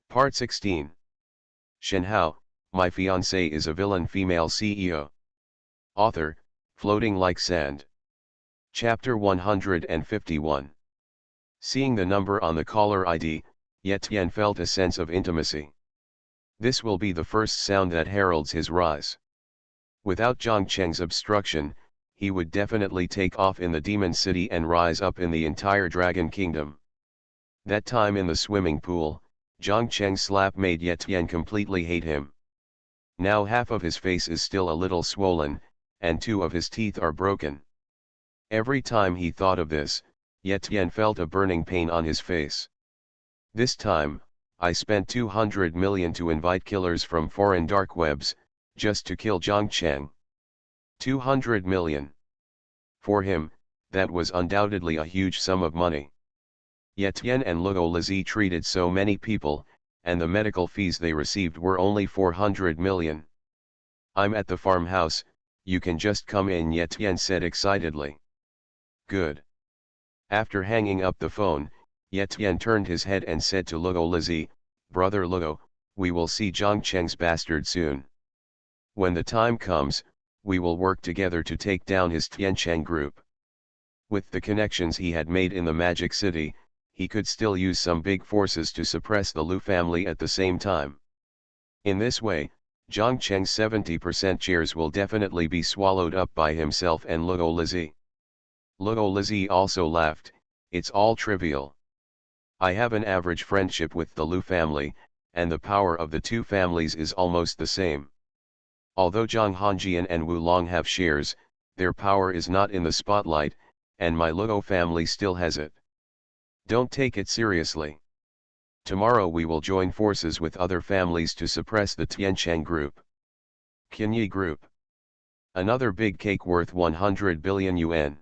Part 16. Shenhao, My Fiancée is a Villain Female CEO. Author, Floating Like Sand. Chapter 151. Seeing the number on the caller ID, Yetian felt a sense of intimacy. This will be the first sound that heralds his rise. Without Zhongcheng's obstruction, he would definitely take off in the Demon City and rise up in the entire Dragon Kingdom. That time in the swimming pool, Zhongcheng's slap made Yetian completely hate him. Now half of his face is still a little swollen, and 2 of his teeth are broken. Every time he thought of this, Yetian felt a burning pain on his face. This time, I spent 200 million to invite killers from foreign dark webs, just to kill Zhongcheng. 200 million. For him, that was undoubtedly a huge sum of money. Yetian and Luo Lizi treated so many people, and the medical fees they received were only 400 million. I'm at the farmhouse, you can just come in, Yetian said excitedly. Good. After hanging up the phone, Yetian turned his head and said to Luo Lizi, Brother Luo, we will see Zhongcheng's bastard soon. When the time comes, we will work together to take down his Tiancheng group. With the connections he had made in the Magic City, he could still use some big forces to suppress the Lu family at the same time. In this way, Zhongcheng's 70% shares will definitely be swallowed up by himself and Luo Lizi. Luo Lizi also laughed, it's all trivial. I have an average friendship with the Lu family, and the power of the 2 families is almost the same. Although Zhang Hongjian and Wu Long have shares, their power is not in the spotlight, and my Luo family still has it. Don't take it seriously. Tomorrow we will join forces with other families to suppress the Tiancheng group. Qinyi group. Another big cake worth 100 billion yuan.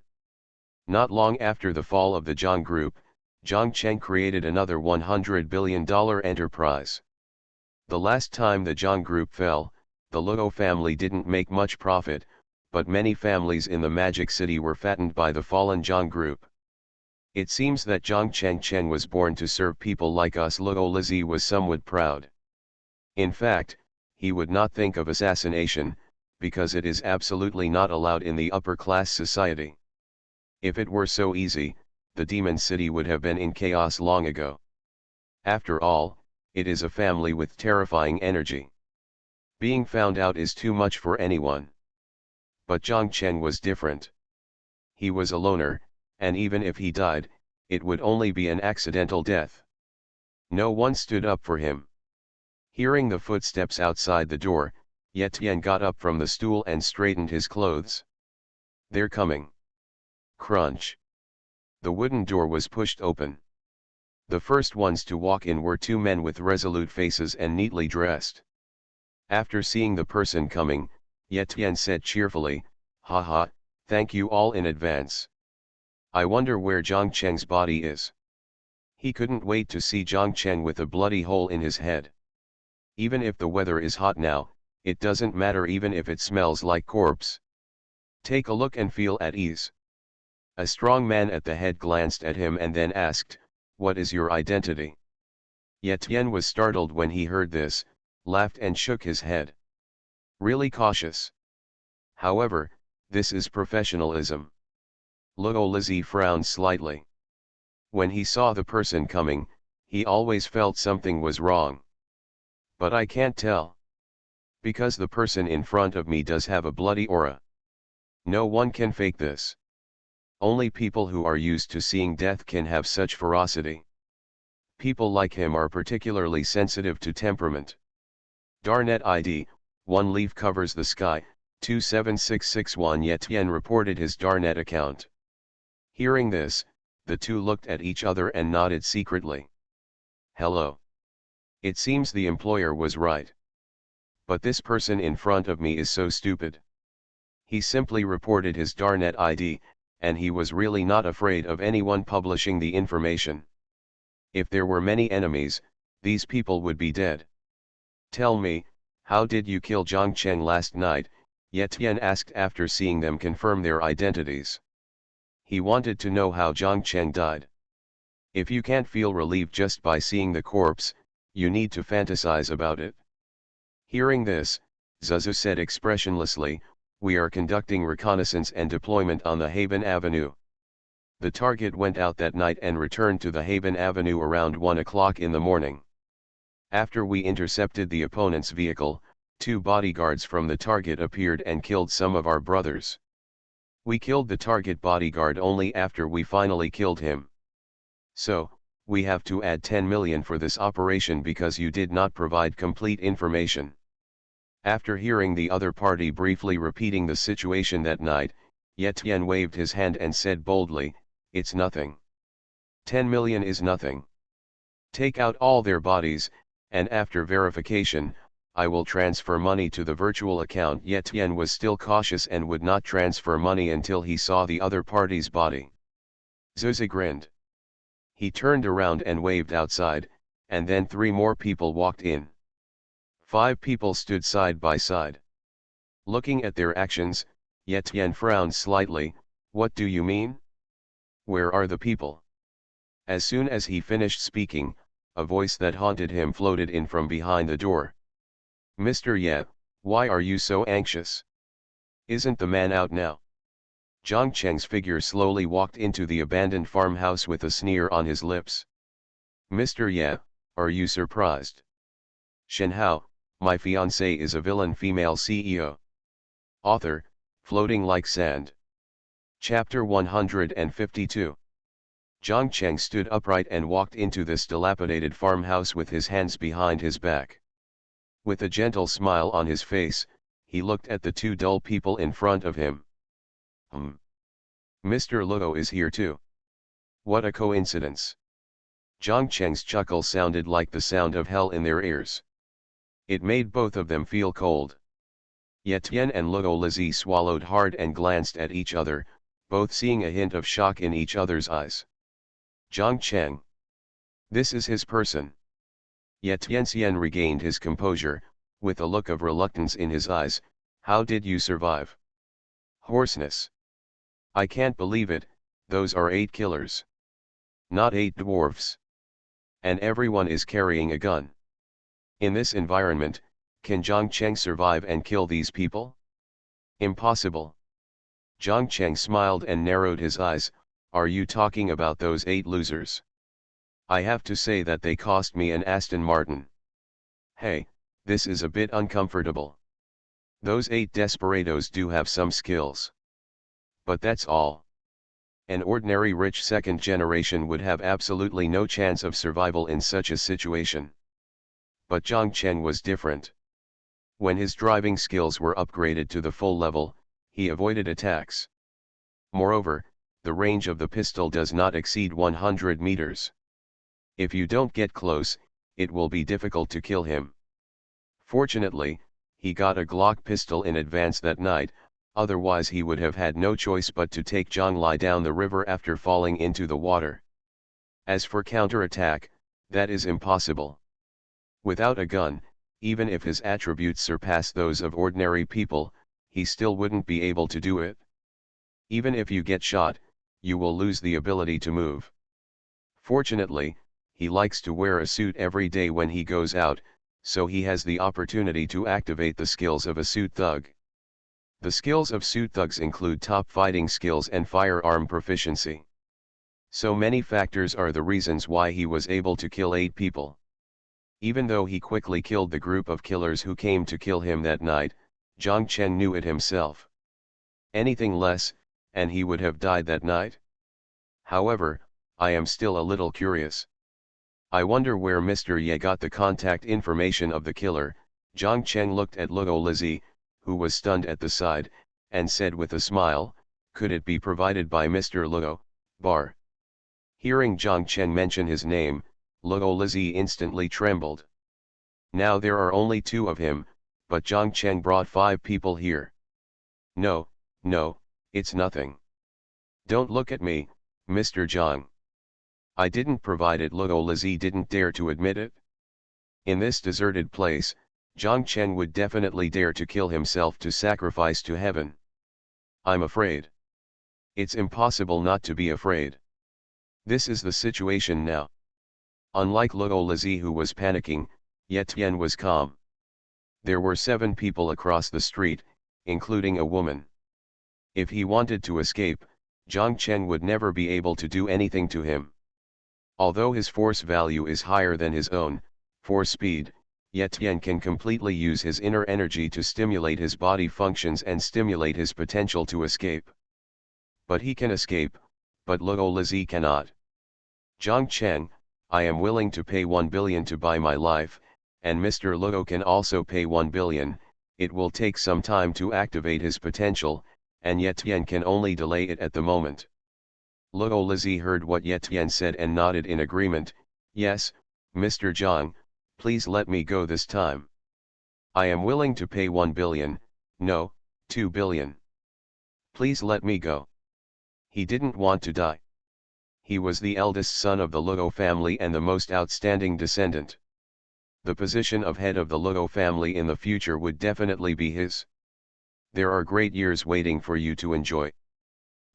Not long after the fall of the Zhang group, Zhongcheng created another $100 billion enterprise. The last time the Zhang group fell, the Luo family didn't make much profit, but many families in the Magic City were fattened by the fallen Zhang group. It seems that Zhongcheng was born to serve people like us. Luo Lizi was somewhat proud. In fact, he would not think of assassination, because it is absolutely not allowed in the upper-class society. If it were so easy, the Demon City would have been in chaos long ago. After all, it is a family with terrifying energy. Being found out is too much for anyone. But Zhongcheng was different. He was a loner, and even if he died, it would only be an accidental death. No one stood up for him. Hearing the footsteps outside the door, Yetian got up from the stool and straightened his clothes. They're coming. Crunch. The wooden door was pushed open. The first ones to walk in were 2 men with resolute faces and neatly dressed. After seeing the person coming, Yetian said cheerfully, Haha, thank you all in advance. I wonder where Zhongcheng's body is. He couldn't wait to see Zhongcheng with a bloody hole in his head. Even if the weather is hot now, it doesn't matter even if it smells like corpse. Take a look and feel at ease. A strong man at the head glanced at him and then asked, What is your identity? Yetian was startled when he heard this, laughed and shook his head. Really cautious. However, this is professionalism. Luo Lizi frowned slightly. When he saw the person coming, he always felt something was wrong. But I can't tell. Because the person in front of me does have a bloody aura. No one can fake this. Only people who are used to seeing death can have such ferocity. People like him are particularly sensitive to temperament. Darnet ID, 1 leaf covers the sky, 27661. Yetian reported his Darnet account. Hearing this, the 2 looked at each other and nodded secretly. Hello. It seems the employer was right. But this person in front of me is so stupid. He simply reported his Darnet ID, and he was really not afraid of anyone publishing the information. If there were many enemies, these people would be dead. Tell me, how did you kill Zhongcheng last night? Yetian asked after seeing them confirm their identities. He wanted to know how Zhongcheng died. If you can't feel relieved just by seeing the corpse, You need to fantasize about it. Hearing this, Zuzu said expressionlessly, we are conducting reconnaissance and deployment on the Haven Avenue. The target went out that night and returned to the Haven Avenue around 1 o'clock in the morning. After we intercepted the opponent's vehicle, 2 bodyguards from the target appeared and killed some of our brothers. We killed the target bodyguard only after we finally killed him. So, we have to add 10 million for this operation because you did not provide complete information. After hearing the other party briefly repeating the situation that night, Ye Tian waved his hand and said boldly, it's nothing. 10 million is nothing. Take out all their bodies, and after verification, I will transfer money to the virtual account. Ye Tian was still cautious and would not transfer money until he saw the other party's body. Zuzi grinned. He turned around and waved outside, and then 3 more people walked in. 5 people stood side by side. Looking at their actions, Ye Tian frowned slightly. What do you mean? Where are the people? As soon as he finished speaking, a voice that haunted him floated in from behind the door. Mr. Ye, why are you so anxious? Isn't the man out now? Zhang Cheng's figure slowly walked into the abandoned farmhouse with a sneer on his lips. Mr. Ye, are you surprised? Shenhao, my fiancée is a villain female CEO. Author, Floating Like Sand. Chapter 152. Zhang Cheng stood upright and walked into this dilapidated farmhouse with his hands behind his back. With a gentle smile on his face, he looked at the 2 dull people in front of him. Mr. Luo is here too. What a coincidence. Zhang Cheng's chuckle sounded like the sound of hell in their ears. It made both of them feel cold. Ye Tian and Luo Lizi swallowed hard and glanced at each other, both seeing a hint of shock in each other's eyes. Zhang Cheng. This is his person. Ye Tianxian regained his composure, with a look of reluctance in his eyes. How did you survive? Hoarseness. I can't believe it, those are 8 killers. Not 8 dwarfs. And everyone is carrying a gun. In this environment, can Zhang Cheng survive and kill these people? Impossible. Zhang Cheng smiled and narrowed his eyes. Are you talking about those 8 losers? I have to say that they cost me an Aston Martin. Hey, this is a bit uncomfortable. Those 8 desperados do have some skills. But that's all. An ordinary rich second generation would have absolutely no chance of survival in such a situation. But Zhang Cheng was different. When his driving skills were upgraded to the full level, he avoided attacks. Moreover, the range of the pistol does not exceed 100 meters. If you don't get close, it will be difficult to kill him. Fortunately, he got a Glock pistol in advance that night, otherwise he would have had no choice but to take Zhang Lai down the river after falling into the water. As for counterattack, that is impossible. Without a gun, even if his attributes surpass those of ordinary people, he still wouldn't be able to do it. Even if you get shot, you will lose the ability to move. Fortunately, he likes to wear a suit every day when he goes out, so he has the opportunity to activate the skills of a suit thug. The skills of suit thugs include top fighting skills and firearm proficiency. So many factors are the reasons why he was able to kill 8 people. Even though he quickly killed the group of killers who came to kill him that night, Zhang Cheng knew it himself. Anything less, and he would have died that night. However, I am still a little curious. I wonder where Mr. Ye got the contact information of the killer. Zhang Cheng looked at Luo Lizi, who was stunned at the side, and said with a smile, could it be provided by Mr. Luo, Bar? Hearing Zhang Cheng mention his name, Luo Lizi instantly trembled. Now there are only 2 of him, but Zhang Cheng brought 5 people here. No, it's nothing. Don't look at me, Mr. Zhang. I didn't provide it. Luo Lizi didn't dare to admit it. In this deserted place, Zhang Cheng would definitely dare to kill himself to sacrifice to heaven. I'm afraid. It's impossible not to be afraid. This is the situation now. Unlike Luo Lizi who was panicking, Ye Tian was calm. There were 7 people across the street, including a woman. If he wanted to escape, Zhang Cheng would never be able to do anything to him. Although his force value is higher than his own, for speed, Ye Tian can completely use his inner energy to stimulate his body functions and stimulate his potential to escape. But he can escape, but Luo Lizi cannot. Zhang Cheng, I am willing to pay 1 billion to buy my life, and Mr. Luo can also pay 1 billion, it will take some time to activate his potential, and Ye Tian can only delay it at the moment. Luo Lizi heard what Ye Tian said and nodded in agreement. Yes, Mr. Zhang, please let me go this time. I am willing to pay 1 billion, no, 2 billion. Please let me go. He didn't want to die. He was the eldest son of the Luo family and the most outstanding descendant. The position of head of the Luo family in the future would definitely be his. There are great years waiting for you to enjoy.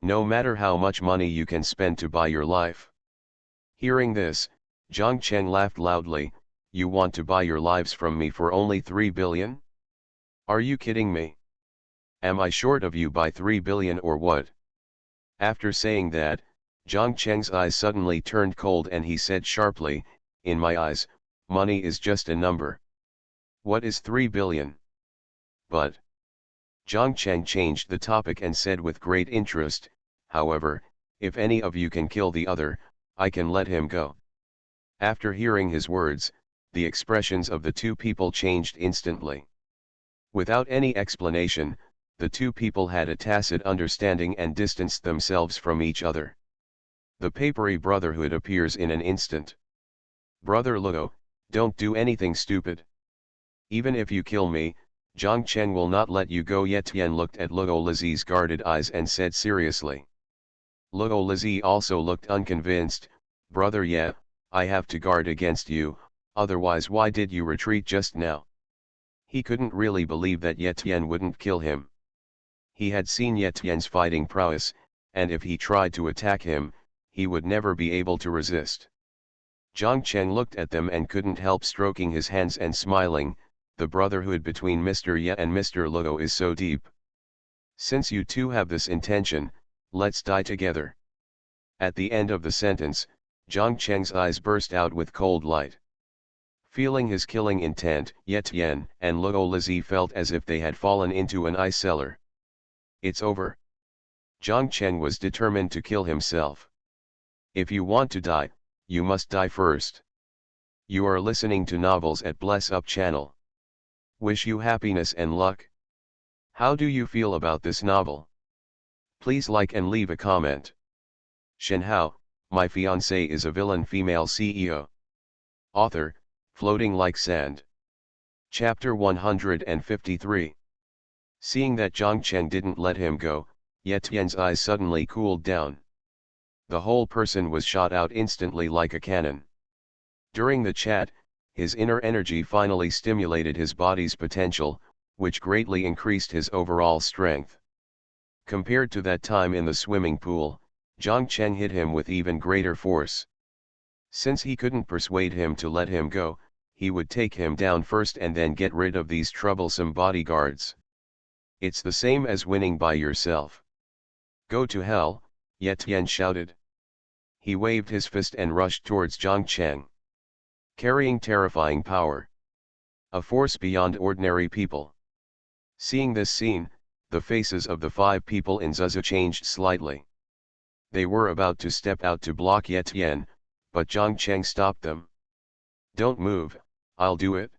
No matter how much money you can spend to buy your life. Hearing this, Zhang Cheng laughed loudly. You want to buy your lives from me for only 3 billion? Are you kidding me? Am I short of you by 3 billion or what? After saying that, Zhang Cheng's eyes suddenly turned cold and he said sharply, in my eyes, money is just a number. What is 3 billion? But Zhang Cheng changed the topic and said with great interest, however, if any of you can kill the other, I can let him go. After hearing his words, the expressions of the 2 people changed instantly. Without any explanation, the 2 people had a tacit understanding and distanced themselves from each other. The papery brotherhood appears in an instant. Brother Luo, don't do anything stupid. Even if you kill me, Zhang Cheng will not let you go. Ye Tian looked at Luo Lizi's guarded eyes and said seriously. Luo Lizi also looked unconvinced. Brother Ye, I have to guard against you, otherwise why did you retreat just now? He couldn't really believe that Ye Tian wouldn't kill him. He had seen Ye Tian's fighting prowess, and if he tried to attack him, he would never be able to resist. Zhang Cheng looked at them and couldn't help stroking his hands and smiling. The brotherhood between Mr. Ye and Mr. Luo is so deep. Since you two have this intention, let's die together. At the end of the sentence, Zhang Cheng's eyes burst out with cold light. Feeling his killing intent, Ye Tian and Luo Lizi felt as if they had fallen into an ice cellar. It's over. Zhang Cheng was determined to kill himself. If you want to die, you must die first. You are listening to novels at Bless Up channel. Wish you happiness and luck. How do you feel about this novel? Please like and leave a comment. Shenhao, My Fiancée is a Villain Female CEO. Author, Floating Like Sand. Chapter 153. Seeing that Zhang Cheng didn't let him go, Ye Tian's eyes suddenly cooled down. The whole person was shot out instantly like a cannon. During the chat, his inner energy finally stimulated his body's potential, which greatly increased his overall strength. Compared to that time in the swimming pool, Zhang Cheng hit him with even greater force. Since he couldn't persuade him to let him go, he would take him down first and then get rid of these troublesome bodyguards. It's the same as winning by yourself. Go to hell, Ye Tian shouted. He waved his fist and rushed towards Zhang Cheng. Carrying terrifying power. A force beyond ordinary people. Seeing this scene, the faces of the 5 people in Zuzu changed slightly. They were about to step out to block Ye Tian, but Zhang Cheng stopped them. Don't move, I'll do it.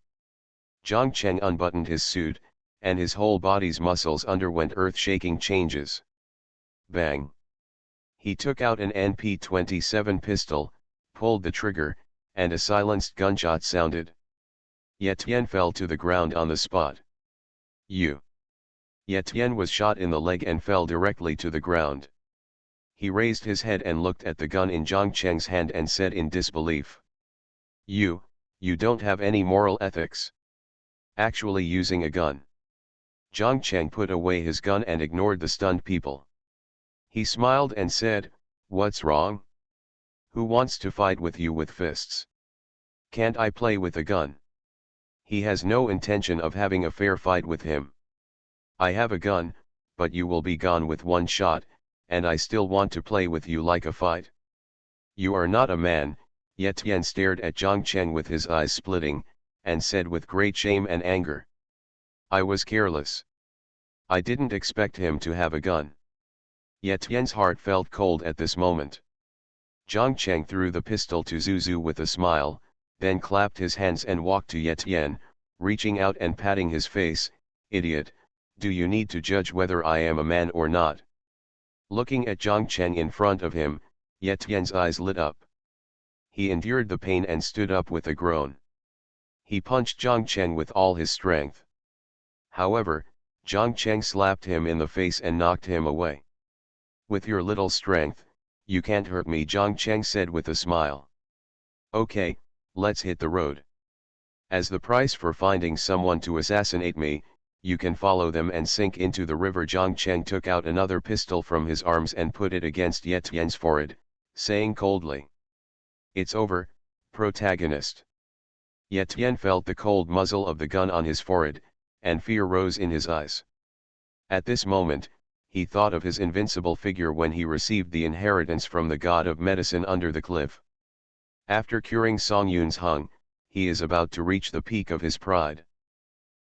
Zhang Cheng unbuttoned his suit, and his whole body's muscles underwent earth-shaking changes. Bang! He took out an NP-27 pistol, pulled the trigger, and a silenced gunshot sounded. Ye Tian fell to the ground on the spot. Ye Tian was shot in the leg and fell directly to the ground. He raised his head and looked at the gun in Zhang Cheng's hand and said in disbelief. You don't have any moral ethics. Actually using a gun. Zhang Cheng put away his gun and ignored the stunned people. He smiled and said, what's wrong? Who wants to fight with you with fists? Can't I play with a gun? He has no intention of having a fair fight with him. I have a gun, but you will be gone with one shot, and I still want to play with you like a fight. You are not a man. Ye Tian stared at Jiang Cheng with his eyes splitting, and said with great shame and anger. I was careless. I didn't expect him to have a gun. Ye Tian's heart felt cold at this moment. Jiang Cheng threw the pistol to Zuzu with a smile, then clapped his hands and walked to Ye Tian, reaching out and patting his face. Idiot, do you need to judge whether I am a man or not? Looking at Jiang Cheng in front of him, Ye Tian's eyes lit up. He endured the pain and stood up with a groan. He punched Jiang Cheng with all his strength. However, Jiang Cheng slapped him in the face and knocked him away. With your little strength, you can't hurt me, Jiang Cheng said with a smile. Okay, let's hit the road. As the price for finding someone to assassinate me, you can follow them and sink into the river. Jiang Cheng took out another pistol from his arms and put it against Ye Tian's forehead, saying coldly. It's over, protagonist. Ye Tian felt the cold muzzle of the gun on his forehead, and fear rose in his eyes. At this moment, he thought of his invincible figure when he received the inheritance from the god of medicine under the cliff. After curing Song Yun's hung, he is about to reach the peak of his pride.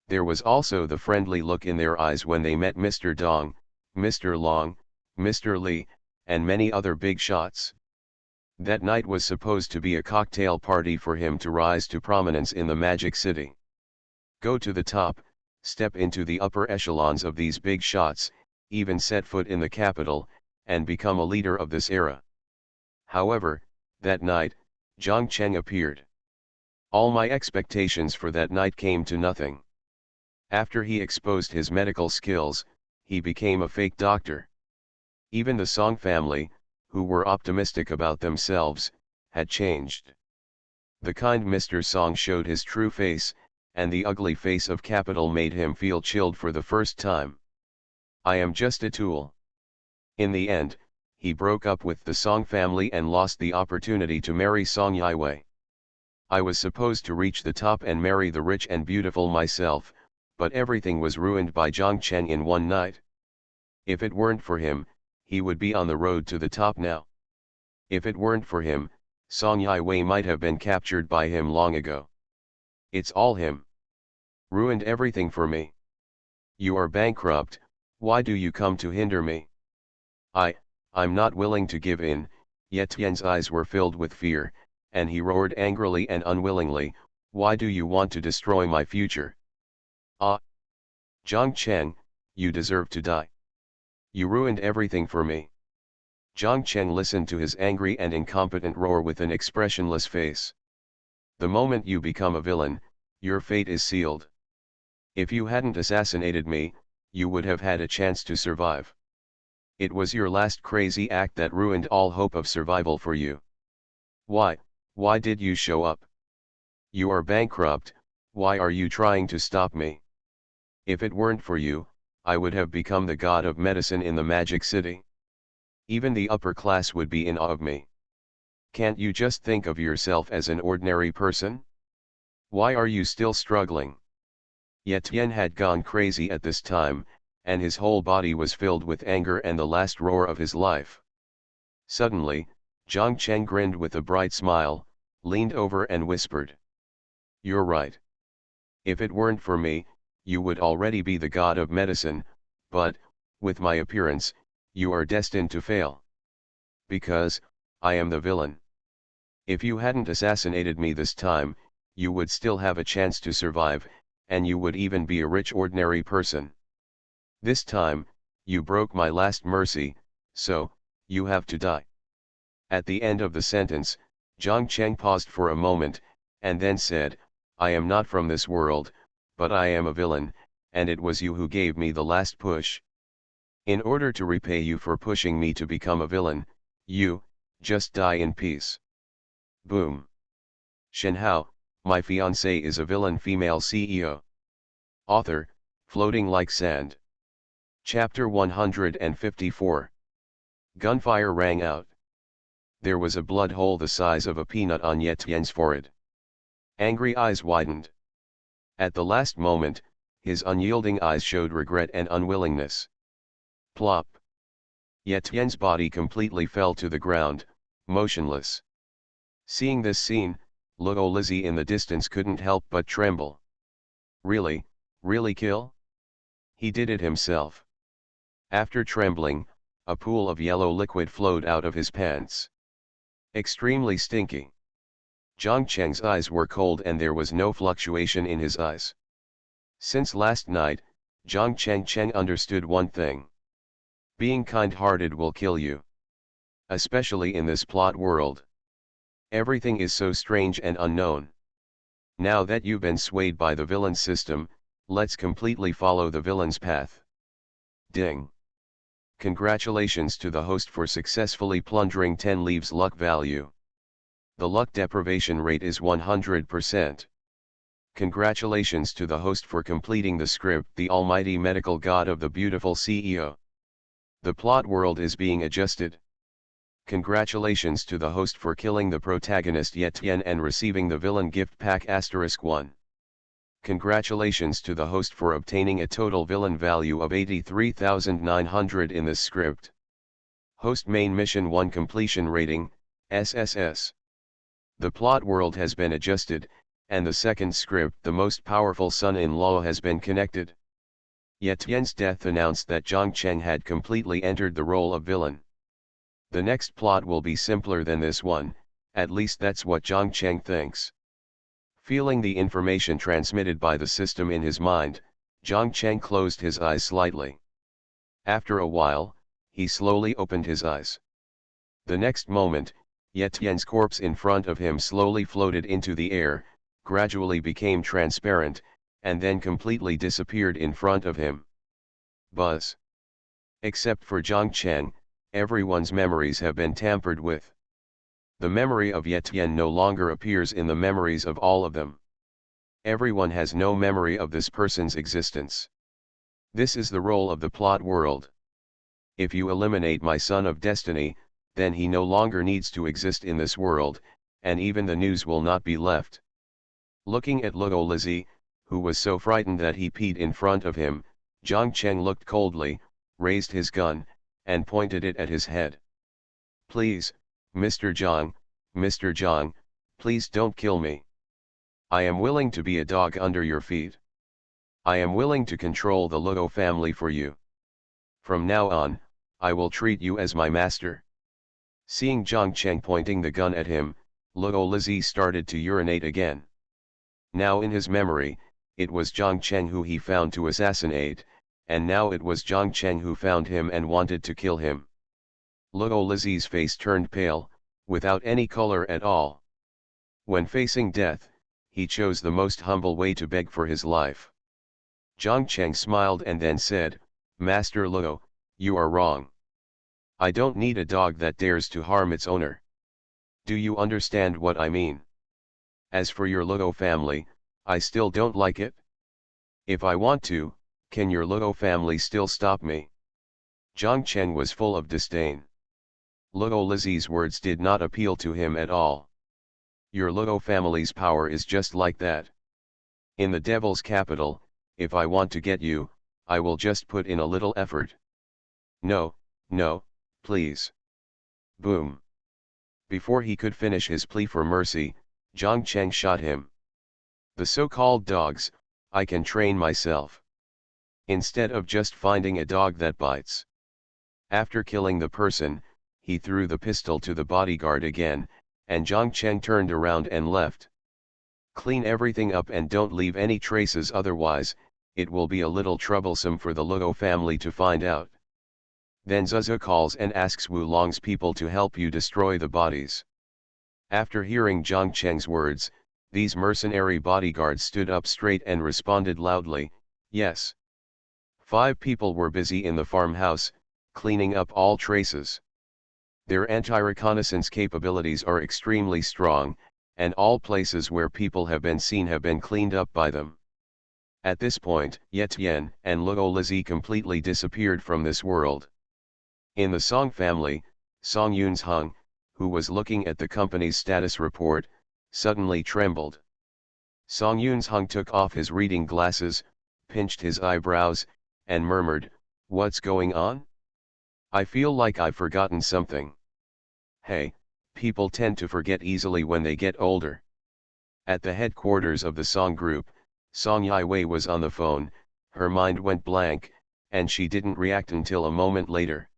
There was also the friendly look in their eyes when they met Mr. Dong, Mr. Long, Mr. Li, and many other big shots. That night was supposed to be a cocktail party for him to rise to prominence in the Magic City. Go to the top, step into the upper echelons of these big shots, even set foot in the capital, and become a leader of this era. However, that night, Jiang Cheng appeared. All my expectations for that night came to nothing. After he exposed his medical skills, he became a fake doctor. Even the Song family, who were optimistic about themselves, had changed. The kind Mr. Song showed his true face, and the ugly face of capital made him feel chilled for the first time. I am just a tool. In the end, he broke up with the Song family and lost the opportunity to marry Song Yiwei. I was supposed to reach the top and marry the rich and beautiful myself, but everything was ruined by Jiang Cheng in one night. If it weren't for him, he would be on the road to the top now. If it weren't for him, Song Yiwei might have been captured by him long ago. It's all him. Ruined everything for me. You are bankrupt, why do you come to hinder me? I'm not willing to give in. Ye Tian's eyes were filled with fear, and he roared angrily and unwillingly, why do you want to destroy my future? Ah! Jiang Cheng, you deserve to die. You ruined everything for me. Jiang Cheng listened to his angry and incompetent roar with an expressionless face. The moment you become a villain, your fate is sealed. If you hadn't assassinated me, you would have had a chance to survive. It was your last crazy act that ruined all hope of survival for you. Why did you show up? You are bankrupt, why are you trying to stop me? If it weren't for you, I would have become the god of medicine in the Magic City. Even the upper class would be in awe of me. Can't you just think of yourself as an ordinary person? Why are you still struggling? Ye Tian had gone crazy at this time, and his whole body was filled with anger and the last roar of his life. Suddenly, Jiang Cheng grinned with a bright smile, leaned over and whispered. You're right. If it weren't for me, you would already be the god of medicine, but, with my appearance, you are destined to fail. Because, I am the villain. If you hadn't assassinated me this time, you would still have a chance to survive, and you would even be a rich ordinary person. This time, you broke my last mercy, so, you have to die. At the end of the sentence, Jiang Cheng paused for a moment, and then said, I am not from this world, but I am a villain, and it was you who gave me the last push. In order to repay you for pushing me to become a villain, you, just die in peace. Boom. Shenhao, My Fiancée is a Villain Female CEO. Author, Floating Like Sand. Chapter 154. Gunfire rang out. There was a blood hole the size of a peanut on Ye Tian's forehead. Angry eyes widened. At the last moment, his unyielding eyes showed regret and unwillingness. Plop. Ye Tian's body completely fell to the ground, motionless. Seeing this scene, Luo Lizzie in the distance couldn't help but tremble. Really, really kill? He did it himself. After trembling, a pool of yellow liquid flowed out of his pants. Extremely stinky. Zhang Cheng's eyes were cold and there was no fluctuation in his eyes. Since last night, Zhang Cheng understood one thing. Being kind-hearted will kill you. Especially in this plot world. Everything is so strange and unknown. Now that you've been swayed by the villain's system, let's completely follow the villain's path. Ding. Congratulations to the host for successfully plundering 10 leaves luck value. The luck deprivation rate is 100%. Congratulations to the host for completing the script, the almighty medical god of the beautiful CEO. The plot world is being adjusted. Congratulations to the host for killing the protagonist Ye Tian and receiving the villain gift pack *1. Congratulations to the host for obtaining a total villain value of 83,900 in this script. Host main mission 1 completion rating, SSS. The plot world has been adjusted, and the second script, the most powerful son-in-law, has been connected. Ye Tian's death announced that Zhang Cheng had completely entered the role of villain. The next plot will be simpler than this one, at least that's what Zhang Cheng thinks. Feeling the information transmitted by the system in his mind, Zhang Cheng closed his eyes slightly. After a while, he slowly opened his eyes. The next moment, Ye Tian's corpse in front of him slowly floated into the air, gradually became transparent, and then completely disappeared in front of him. Buzz. Except for Zhang Cheng, everyone's memories have been tampered with. The memory of Ye Tian no longer appears in the memories of all of them. Everyone has no memory of this person's existence. This is the role of the plot world. If you eliminate my son of destiny, then he no longer needs to exist in this world, and even the news will not be left. Looking at Luo Lizzie, who was so frightened that he peed in front of him, Zhang Cheng looked coldly, raised his gun, and pointed it at his head. Please, Mr. Zhang, please don't kill me. I am willing to be a dog under your feet. I am willing to control the Luo family for you. From now on, I will treat you as my master. Seeing Zhang Cheng pointing the gun at him, Luo Lizzie started to urinate again. Now in his memory, it was Zhang Cheng who he found to assassinate, and now it was Zhang Cheng who found him and wanted to kill him. Luo Lizzie's face turned pale, without any color at all. When facing death, he chose the most humble way to beg for his life. Zhang Cheng smiled and then said, Master Luo, you are wrong. I don't need a dog that dares to harm its owner. Do you understand what I mean? As for your Luo family, I still don't like it. If I want to, can your Luo family still stop me? Zhang Cheng was full of disdain. Luo Lizzie's words did not appeal to him at all. Your Luo family's power is just like that. In the devil's capital, if I want to get you, I will just put in a little effort. No, please. Boom. Before he could finish his plea for mercy, Zhang Cheng shot him. The so-called dogs, I can train myself. Instead of just finding a dog that bites. After killing the person, he threw the pistol to the bodyguard again, and Zhang Cheng turned around and left. Clean everything up and don't leave any traces, otherwise, it will be a little troublesome for the Luo family to find out. Then Zuzu calls and asks Wu Long's people to help you destroy the bodies. After hearing Zhang Cheng's words, these mercenary bodyguards stood up straight and responded loudly, yes. 5 people were busy in the farmhouse, cleaning up all traces. Their anti-reconnaissance capabilities are extremely strong, and all places where people have been seen have been cleaned up by them. At this point, Ye Tian and Luo Lizzie completely disappeared from this world. In the Song family, Song Yun's Hung, who was looking at the company's status report, suddenly trembled. Song Yun-hung took off his reading glasses, pinched his eyebrows, and murmured, "What's going on? I feel like I've forgotten something." Hey, people tend to forget easily when they get older. At the headquarters of the Song group, Song Yiwei was on the phone, her mind went blank, and she didn't react until a moment later.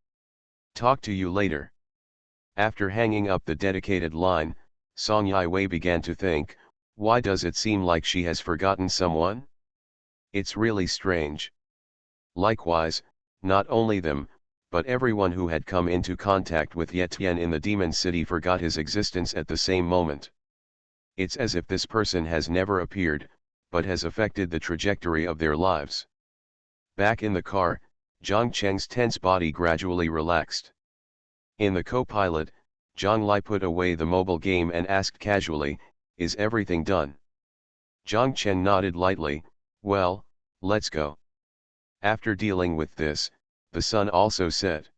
"Talk to you later." After hanging up the dedicated line, Song Yiwei began to think, why does it seem like she has forgotten someone? It's really strange. Likewise, not only them, but everyone who had come into contact with Ye Tian in the Demon City forgot his existence at the same moment. It's as if this person has never appeared, but has affected the trajectory of their lives. Back in the car, Zhang Cheng's tense body gradually relaxed. In the co-pilot, Zhang Lai put away the mobile game and asked casually, "Is everything done?" Zhang Chen nodded lightly, "Well, let's go." After dealing with this, the sun also set.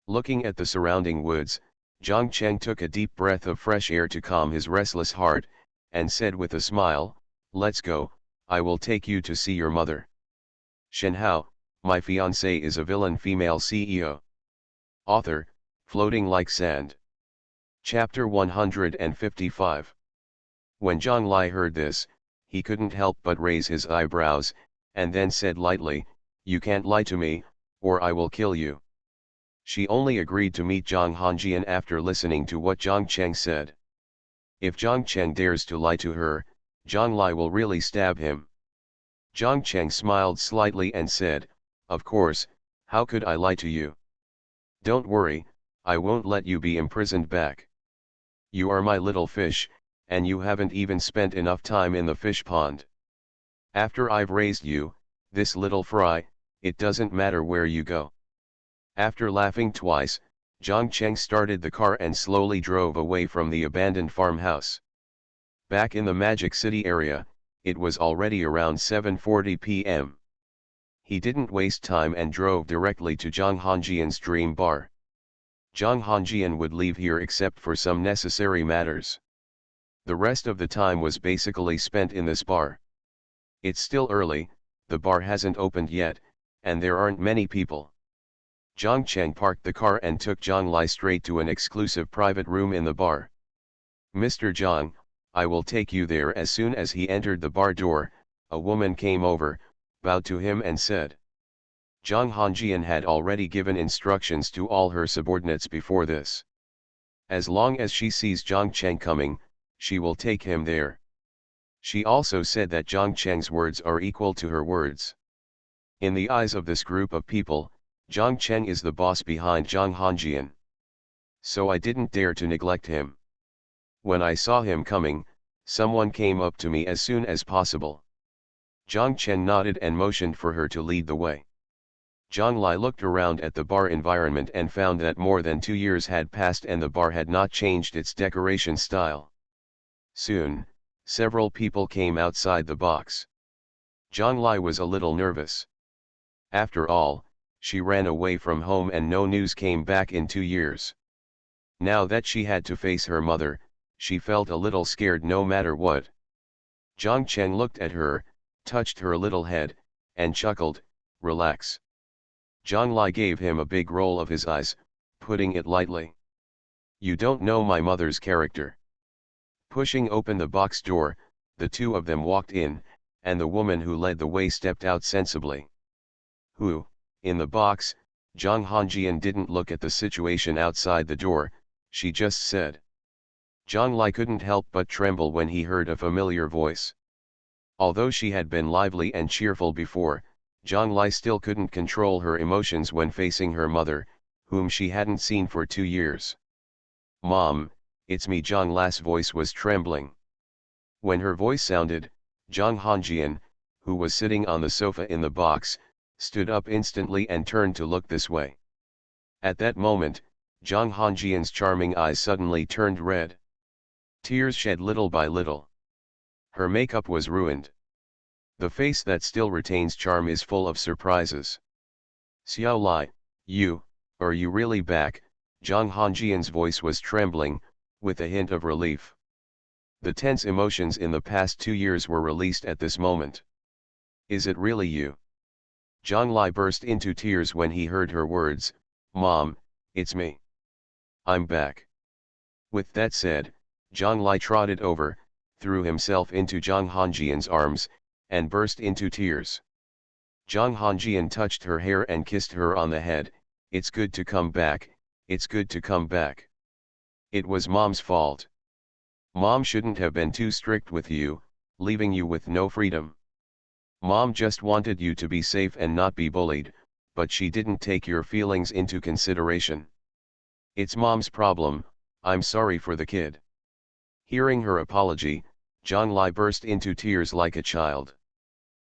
Looking at the surrounding woods, Zhang Cheng took a deep breath of fresh air to calm his restless heart, and said with a smile, "Let's go, I will take you to see your mother." Shenhao, my fiancée is a villain female CEO. Author, Floating Like Sand. Chapter 155. When Zhang Lai heard this, he couldn't help but raise his eyebrows, and then said lightly, "You can't lie to me, or I will kill you." She only agreed to meet Zhang Hanjian after listening to what Zhang Cheng said. If Zhang Cheng dares to lie to her, Zhang Lai will really stab him. Zhang Cheng smiled slightly and said, "Of course, how could I lie to you? Don't worry, I won't let you be imprisoned back. You are my little fish, and you haven't even spent enough time in the fish pond. After I've raised you, this little fry, it doesn't matter where you go." After laughing twice, Zhang Cheng started the car and slowly drove away from the abandoned farmhouse. Back in the Magic City area, it was already around 7:40 p.m. He didn't waste time and drove directly to Zhang Hanjian's dream bar. Zhang Hanjian would leave here except for some necessary matters. The rest of the time was basically spent in this bar. It's still early, the bar hasn't opened yet, and there aren't many people. Zhang Cheng parked the car and took Zhang Lai straight to an exclusive private room in the bar. "Mr. Zhang, I will take you there." As soon as he entered the bar door, a woman came over, bowed to him and said. Zhang Hanjian had already given instructions to all her subordinates before this. As long as she sees Zhang Cheng coming, she will take him there. She also said that Zhang Cheng's words are equal to her words. In the eyes of this group of people, Zhang Cheng is the boss behind Zhang Hanjian. So I didn't dare to neglect him. When I saw him coming, someone came up to me as soon as possible. Zhang Chen nodded and motioned for her to lead the way. Zhang Lai looked around at the bar environment and found that more than 2 years had passed and the bar had not changed its decoration style. Soon, several people came outside the box. Zhang Lai was a little nervous. After all, she ran away from home and no news came back in 2 years. Now that she had to face her mother, she felt a little scared no matter what. Zhang Cheng looked at her, touched her little head, and chuckled, "Relax." Zhang Lai gave him a big roll of his eyes, putting it lightly. "You don't know my mother's character." Pushing open the box door, the two of them walked in, and the woman who led the way stepped out sensibly. Who, in the box, Zhang Hanjian didn't look at the situation outside the door, she just said. Zhang Lai couldn't help but tremble when he heard a familiar voice. Although she had been lively and cheerful before, Zhang Lai still couldn't control her emotions when facing her mother, whom she hadn't seen for 2 years. "Mom, it's me." Zhang Lai's voice was trembling. When her voice sounded, Zhang Hanjian, who was sitting on the sofa in the box, stood up instantly and turned to look this way. At that moment, Zhang Hanjian's charming eyes suddenly turned red. Tears shed little by little. Her makeup was ruined. The face that still retains charm is full of surprises. "Xiao Lai, are you really back?" Zhang Hanjian's voice was trembling, with a hint of relief. The tense emotions in the past 2 years were released at this moment. Is it really you? Zhang Lai burst into tears when he heard her words, Mom, it's me. I'm back. With that said, Zhang Lai trotted over, threw himself into Zhang Hanjian's arms, and burst into tears. Zhang Hanjian touched her hair and kissed her on the head. It's good to come back, it's good to come back. It was Mom's fault. Mom shouldn't have been too strict with you, leaving you with no freedom. Mom just wanted you to be safe and not be bullied, but she didn't take your feelings into consideration. It's Mom's problem, I'm sorry for the kid. Hearing her apology, Zhang Lai burst into tears like a child.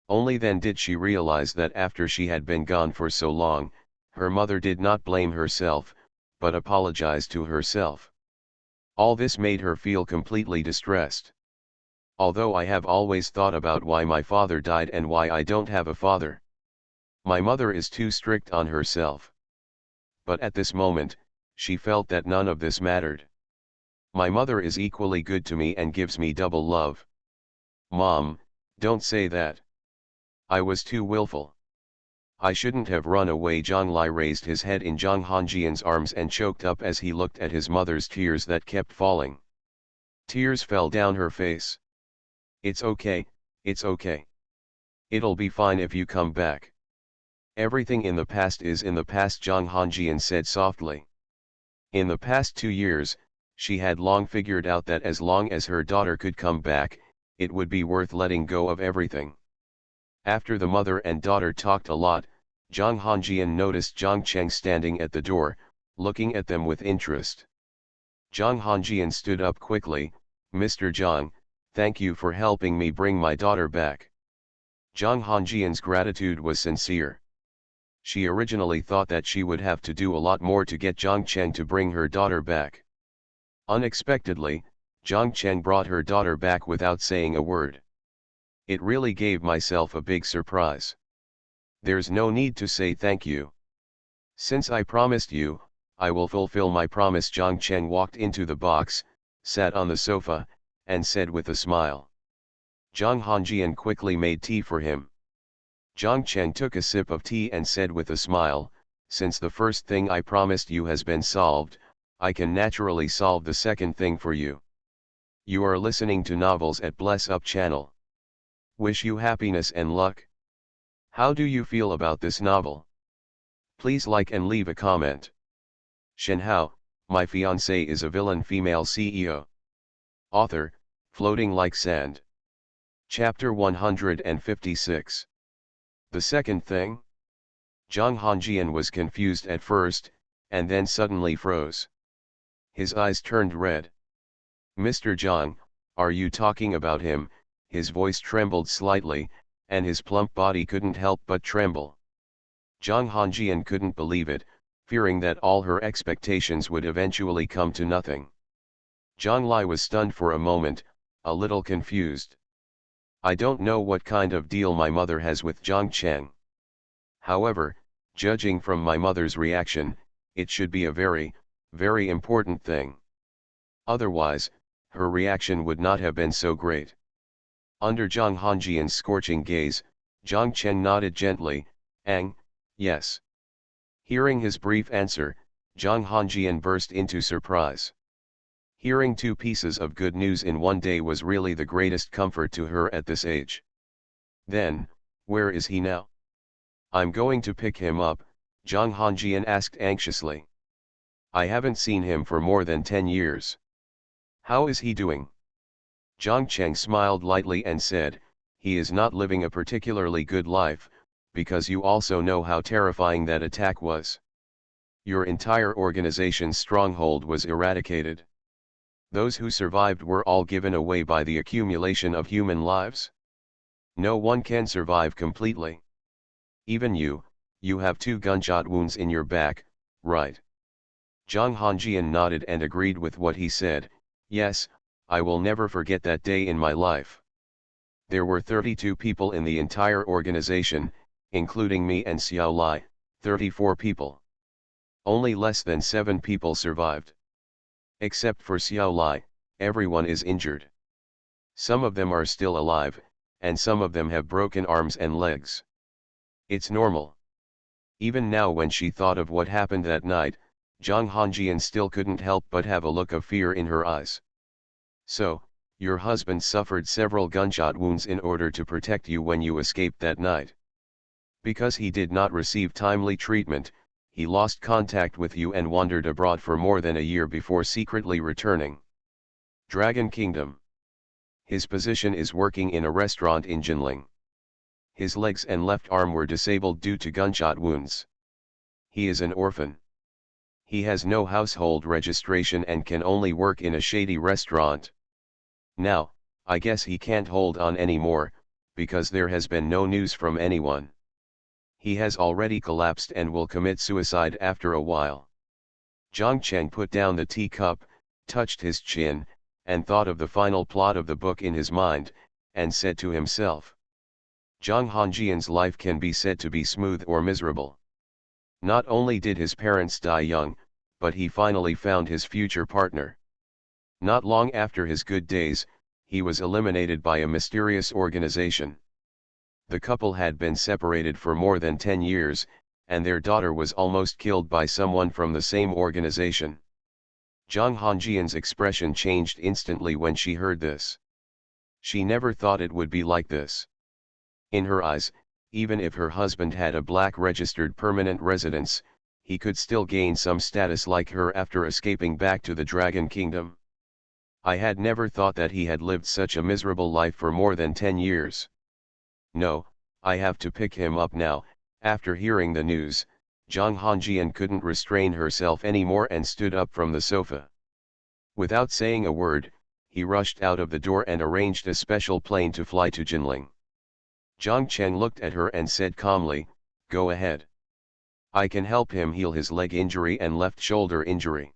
Only then did she realize that after she had been gone for so long, her mother did not blame herself, but apologized to herself. All this made her feel completely distressed. Although I have always thought about why my father died and why I don't have a father. My mother is too strict on herself. But at this moment, she felt that none of this mattered. My mother is equally good to me and gives me double love. Mom, don't say that. I was too willful. I shouldn't have run away. Zhang Lai raised his head in Zhang Hanjian's arms and choked up as he looked at his mother's tears that kept falling. Tears fell down her face. It's okay, it's okay. It'll be fine if you come back. Everything in the past is in the past, Zhang Hanjian said softly. In the past 2 years, she had long figured out that as long as her daughter could come back, it would be worth letting go of everything. After the mother and daughter talked a lot, Zhang Hanjian noticed Zhang Cheng standing at the door, looking at them with interest. Zhang Hanjian stood up quickly, Mr. Zhang, thank you for helping me bring my daughter back. Zhang Hanjian's gratitude was sincere. She originally thought that she would have to do a lot more to get Zhang Cheng to bring her daughter back. Unexpectedly, Zhang Cheng brought her daughter back without saying a word. It really gave myself a big surprise. There's no need to say thank you. Since I promised you, I will fulfill my promise. Zhang Cheng walked into the box, sat on the sofa, and said with a smile. Zhang Hanjian quickly made tea for him. Zhang Cheng took a sip of tea and said with a smile, since the first thing I promised you has been solved, I can naturally solve the second thing for you. You are listening to novels at Bless Up channel. Wish you happiness and luck. How do you feel about this novel? Please like and leave a comment. Shenhao, My Fiancée is a Villain Female CEO. Author, Floating Like Sand. Chapter 156. The second thing? Zhang Hanjian was confused at first, and then suddenly froze. His eyes turned red. Mr. Zhang, are you talking about him? His voice trembled slightly, and his plump body couldn't help but tremble. Zhang Hanjian couldn't believe it, fearing that all her expectations would eventually come to nothing. Zhang Lai was stunned for a moment, a little confused. I don't know what kind of deal my mother has with Zhang Cheng. However, judging from my mother's reaction, it should be a very, very important thing. Otherwise, her reaction would not have been so great. Under Zhang Hanjian's scorching gaze, Zhang Cheng nodded gently, yes. Hearing his brief answer, Zhang Hanjian burst into surprise. Hearing 2 pieces of good news in one day was really the greatest comfort to her at this age. Then, where is he now? I'm going to pick him up, Zhang Hanjian asked anxiously. I haven't seen him for more than 10 years. How is he doing? Zhang Cheng smiled lightly and said, he is not living a particularly good life, because you also know how terrifying that attack was. Your entire organization's stronghold was eradicated. Those who survived were all given away by the accumulation of human lives. No one can survive completely. Even you have 2 gunshot wounds in your back, right? Zhang Hanjian nodded and agreed with what he said. Yes, I will never forget that day in my life. There were 32 people in the entire organization, including me and Xiao Lai, 34 people. Only less than 7 people survived. Except for Xiao Lai, everyone is injured. Some of them are still alive, and some of them have broken arms and legs. It's normal. Even now when she thought of what happened that night, Zhang Hongjian still couldn't help but have a look of fear in her eyes. So, your husband suffered several gunshot wounds in order to protect you when you escaped that night. Because he did not receive timely treatment, he lost contact with you and wandered abroad for more than a year before secretly returning. Dragon Kingdom. His position is working in a restaurant in Jinling. His legs and left arm were disabled due to gunshot wounds. He is an orphan. He has no household registration and can only work in a shady restaurant. Now, I guess he can't hold on anymore, because there has been no news from anyone. He has already collapsed and will commit suicide after a while. Zhang Cheng put down the teacup, touched his chin, and thought of the final plot of the book in his mind, and said to himself. Zhang Hongjian's life can be said to be smooth or miserable. Not only did his parents die young, but he finally found his future partner. Not long after his good days, he was eliminated by a mysterious organization. The couple had been separated for more than 10 years, and their daughter was almost killed by someone from the same organization. Zhang Hongjian's expression changed instantly when she heard this. She never thought it would be like this. In her eyes, even if her husband had a black registered permanent residence, he could still gain some status like her after escaping back to the Dragon Kingdom. I had never thought that he had lived such a miserable life for more than 10 years. No, I have to pick him up now. After hearing the news, Zhang Hongjian couldn't restrain herself anymore and stood up from the sofa. Without saying a word, he rushed out of the door and arranged a special plane to fly to Jinling. Zhang Cheng looked at her and said calmly, "Go ahead. I can help him heal his leg injury and left shoulder injury.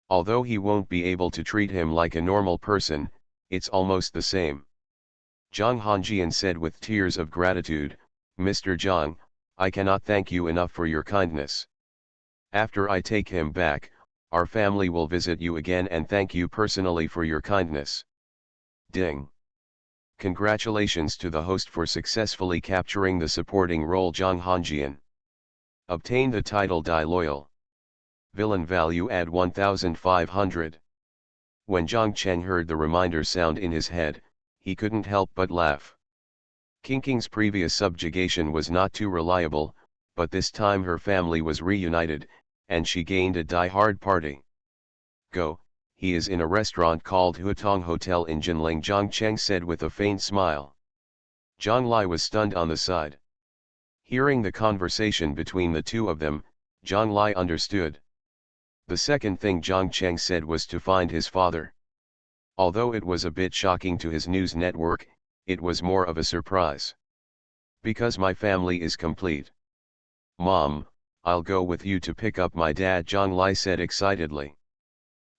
Although he won't be able to treat him like a normal person, it's almost the same." Zhang Hongjian said with tears of gratitude, "Mr. Zhang, I cannot thank you enough for your kindness. After I take him back, our family will visit you again and thank you personally for your kindness." Ding! Congratulations to the host for successfully capturing the supporting role Zhang Hongjian. Obtain the title Die Loyal. Villain value add 1500. When Zhang Cheng heard the reminder sound in his head, he couldn't help but laugh. Qingqing's previous subjugation was not too reliable, but this time her family was reunited, and she gained a die-hard party. Go, he is in a restaurant called Hutong Hotel in Jinling, Zhang Cheng said with a faint smile. Zhang Lai was stunned on the side. Hearing the conversation between the two of them, Zhang Lai understood. The second thing Zhang Cheng said was to find his father. Although it was a bit shocking to his news network, it was more of a surprise. Because my family is complete. Mom, I'll go with you to pick up my dad, Zhang Lai said excitedly.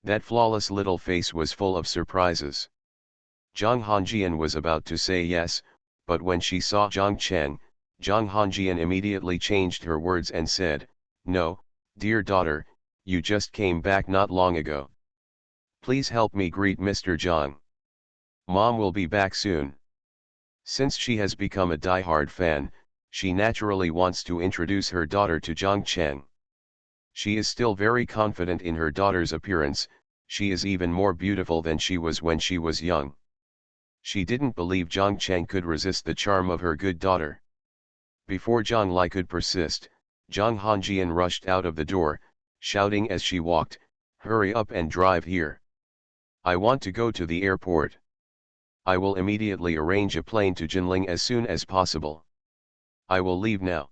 That flawless little face was full of surprises. Zhang Hongjian was about to say yes, but when she saw Zhang Cheng, Zhang Hongjian immediately changed her words and said, "No, dear daughter, you just came back not long ago. Please help me greet Mr. Zhang. Mom will be back soon." Since she has become a die-hard fan, she naturally wants to introduce her daughter to Zhang Cheng. She is still very confident in her daughter's appearance. She is even more beautiful than she was when she was young. She didn't believe Zhang Cheng could resist the charm of her good daughter. Before Zhang Lai could persist, Zhang Hongjian rushed out of the door, shouting as she walked, "Hurry up and drive here. I want to go to the airport. I will immediately arrange a plane to Jinling as soon as possible. I will leave now."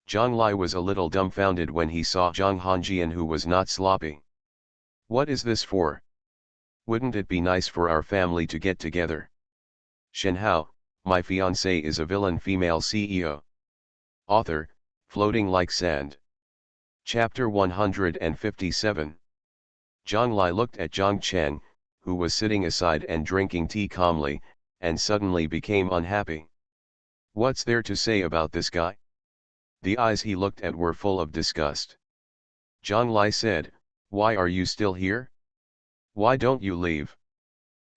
Zhang Lai was a little dumbfounded when he saw Zhang Hongjian, who was not sloppy. "What is this for? Wouldn't it be nice for our family to get together?" Shenhao, My Fiancée is a Villain Female CEO. Author, Floating Like Sand. Chapter 157. Zhang Lai looked at Zhang Cheng, who was sitting aside and drinking tea calmly, and suddenly became unhappy. What's there to say about this guy? The eyes he looked at were full of disgust. Zhang Lai said, "Why are you still here? Why don't you leave?"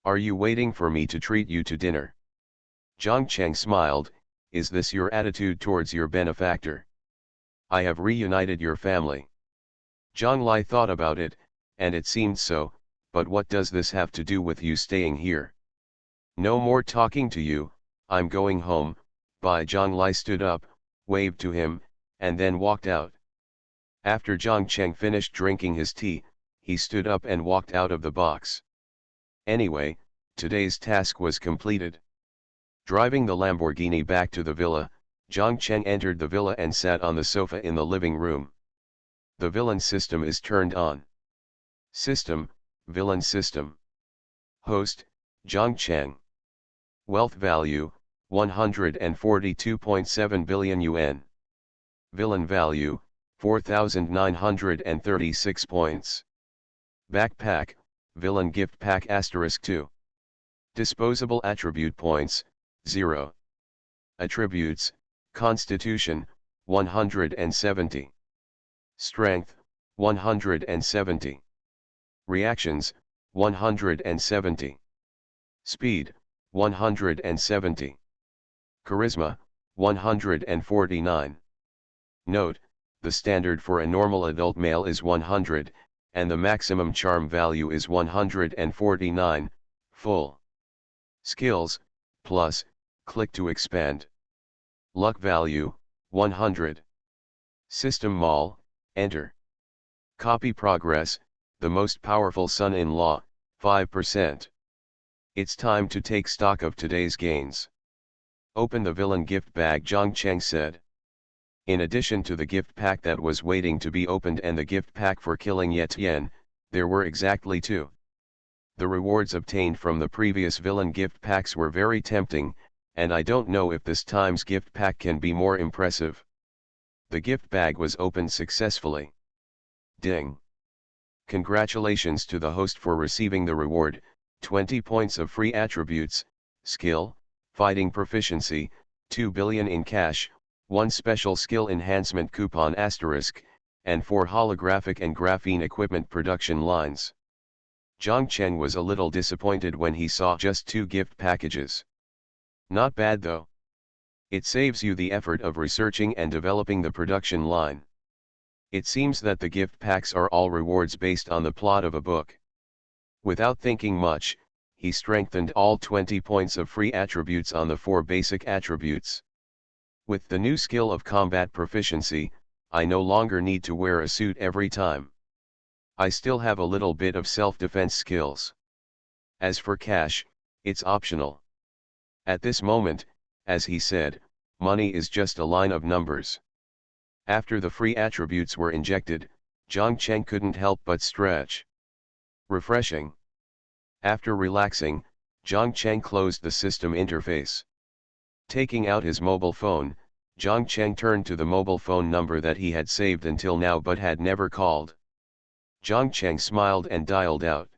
Are you waiting for me to treat you to dinner? Zhang Cheng smiled, is this your attitude towards your benefactor? I have reunited your family. Zhang Lai thought about it, and it seemed so, but what does this have to do with you staying here? No more talking to you, I'm going home. Bai Zhang Lai stood up, waved to him, and then walked out. After Zhang Cheng finished drinking his tea, he stood up and walked out of the box. Anyway, today's task was completed. Driving the Lamborghini back to the villa, Zhang Cheng entered the villa and sat on the sofa in the living room. The villain system is turned on. System, villain system. Host, Zhang Cheng. Wealth value, 142.7 billion yuan. Villain value, 4,936 points. Backpack, villain gift pack *2. Disposable attribute points, 0. Attributes, Constitution, 170. Strength, 170. Reactions, 170. Speed, 170. Charisma, 149. Note, the standard for a normal adult male is 100, and the maximum charm value is 149, full. Skills, plus, click to expand. Luck value, 100. System Mall, enter. Copy progress, the most powerful son-in-law, 5%. It's time to take stock of today's gains. Open the villain gift bag, Zhang Cheng said. In addition to the gift pack that was waiting to be opened and the gift pack for killing Ye Tian, there were exactly 2. The rewards obtained from the previous villain gift packs were very tempting, and I don't know if this time's gift pack can be more impressive. The gift bag was opened successfully. Ding! Congratulations to the host for receiving the reward, 20 points of free attributes, skill, fighting proficiency, 2 billion in cash, 1 special skill enhancement coupon *, and 4 holographic and graphene equipment production lines. Zhang Cheng was a little disappointed when he saw just 2 gift packages. Not bad though. It saves you the effort of researching and developing the production line. It seems that the gift packs are all rewards based on the plot of a book. Without thinking much, he strengthened all 20 points of free attributes on the 4 basic attributes. With the new skill of combat proficiency, I no longer need to wear a suit every time. I still have a little bit of self-defense skills. As for cash, it's optional. At this moment, as he said, money is just a line of numbers. After the free attributes were injected, Zhang Cheng couldn't help but stretch. Refreshing. After relaxing, Zhang Cheng closed the system interface. Taking out his mobile phone, Zhang Cheng turned to the mobile phone number that he had saved until now but had never called. Zhang Cheng smiled and dialed out.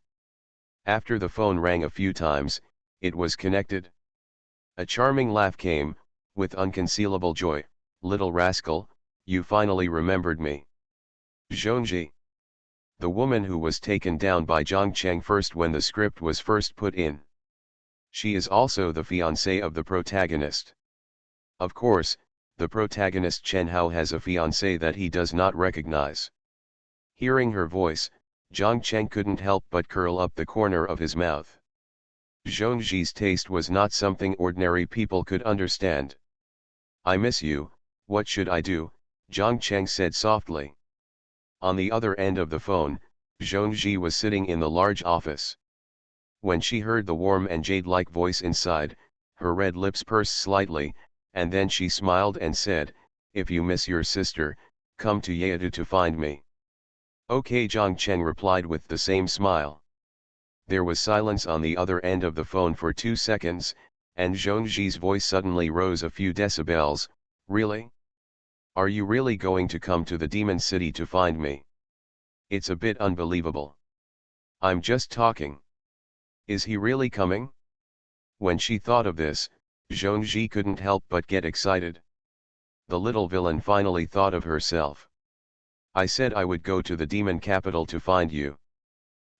After the phone rang a few times, it was connected. A charming laugh came, with unconcealable joy. Little rascal, you finally remembered me. Zhongji. The woman who was taken down by Zhang Cheng first when the script was first put in. She is also the fiancée of the protagonist. Of course, the protagonist Shenhao has a fiancée that he does not recognize. Hearing her voice, Zhang Cheng couldn't help but curl up the corner of his mouth. Zhongji's taste was not something ordinary people could understand. I miss you, what should I do? Zhang Cheng said softly. On the other end of the phone, Zhongji was sitting in the large office. When she heard the warm and jade-like voice inside, her red lips pursed slightly, and then she smiled and said, if you miss your sister, come to Yeadu to find me. Okay, Zhang Cheng replied with the same smile. There was silence on the other end of the phone for 2 seconds, and Zhongji's voice suddenly rose a few decibels. Really? Are you really going to come to the Demon City to find me? It's a bit unbelievable. I'm just talking. Is he really coming? When she thought of this, Zhongji couldn't help but get excited. The little villain finally thought of herself. I said I would go to the demon capital to find you.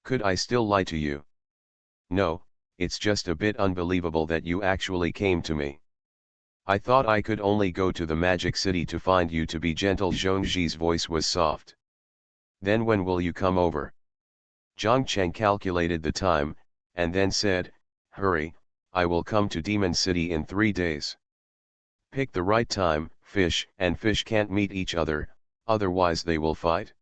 Could I still lie to you? No, it's just a bit unbelievable that you actually came to me. I thought I could only go to the magic city to find you to be gentle. Zhongji's voice was soft. Then when will you come over? Zhang Cheng calculated the time, and then said, hurry, I will come to Demon City in 3 days. Pick the right time, fish and fish can't meet each other, otherwise they will fight.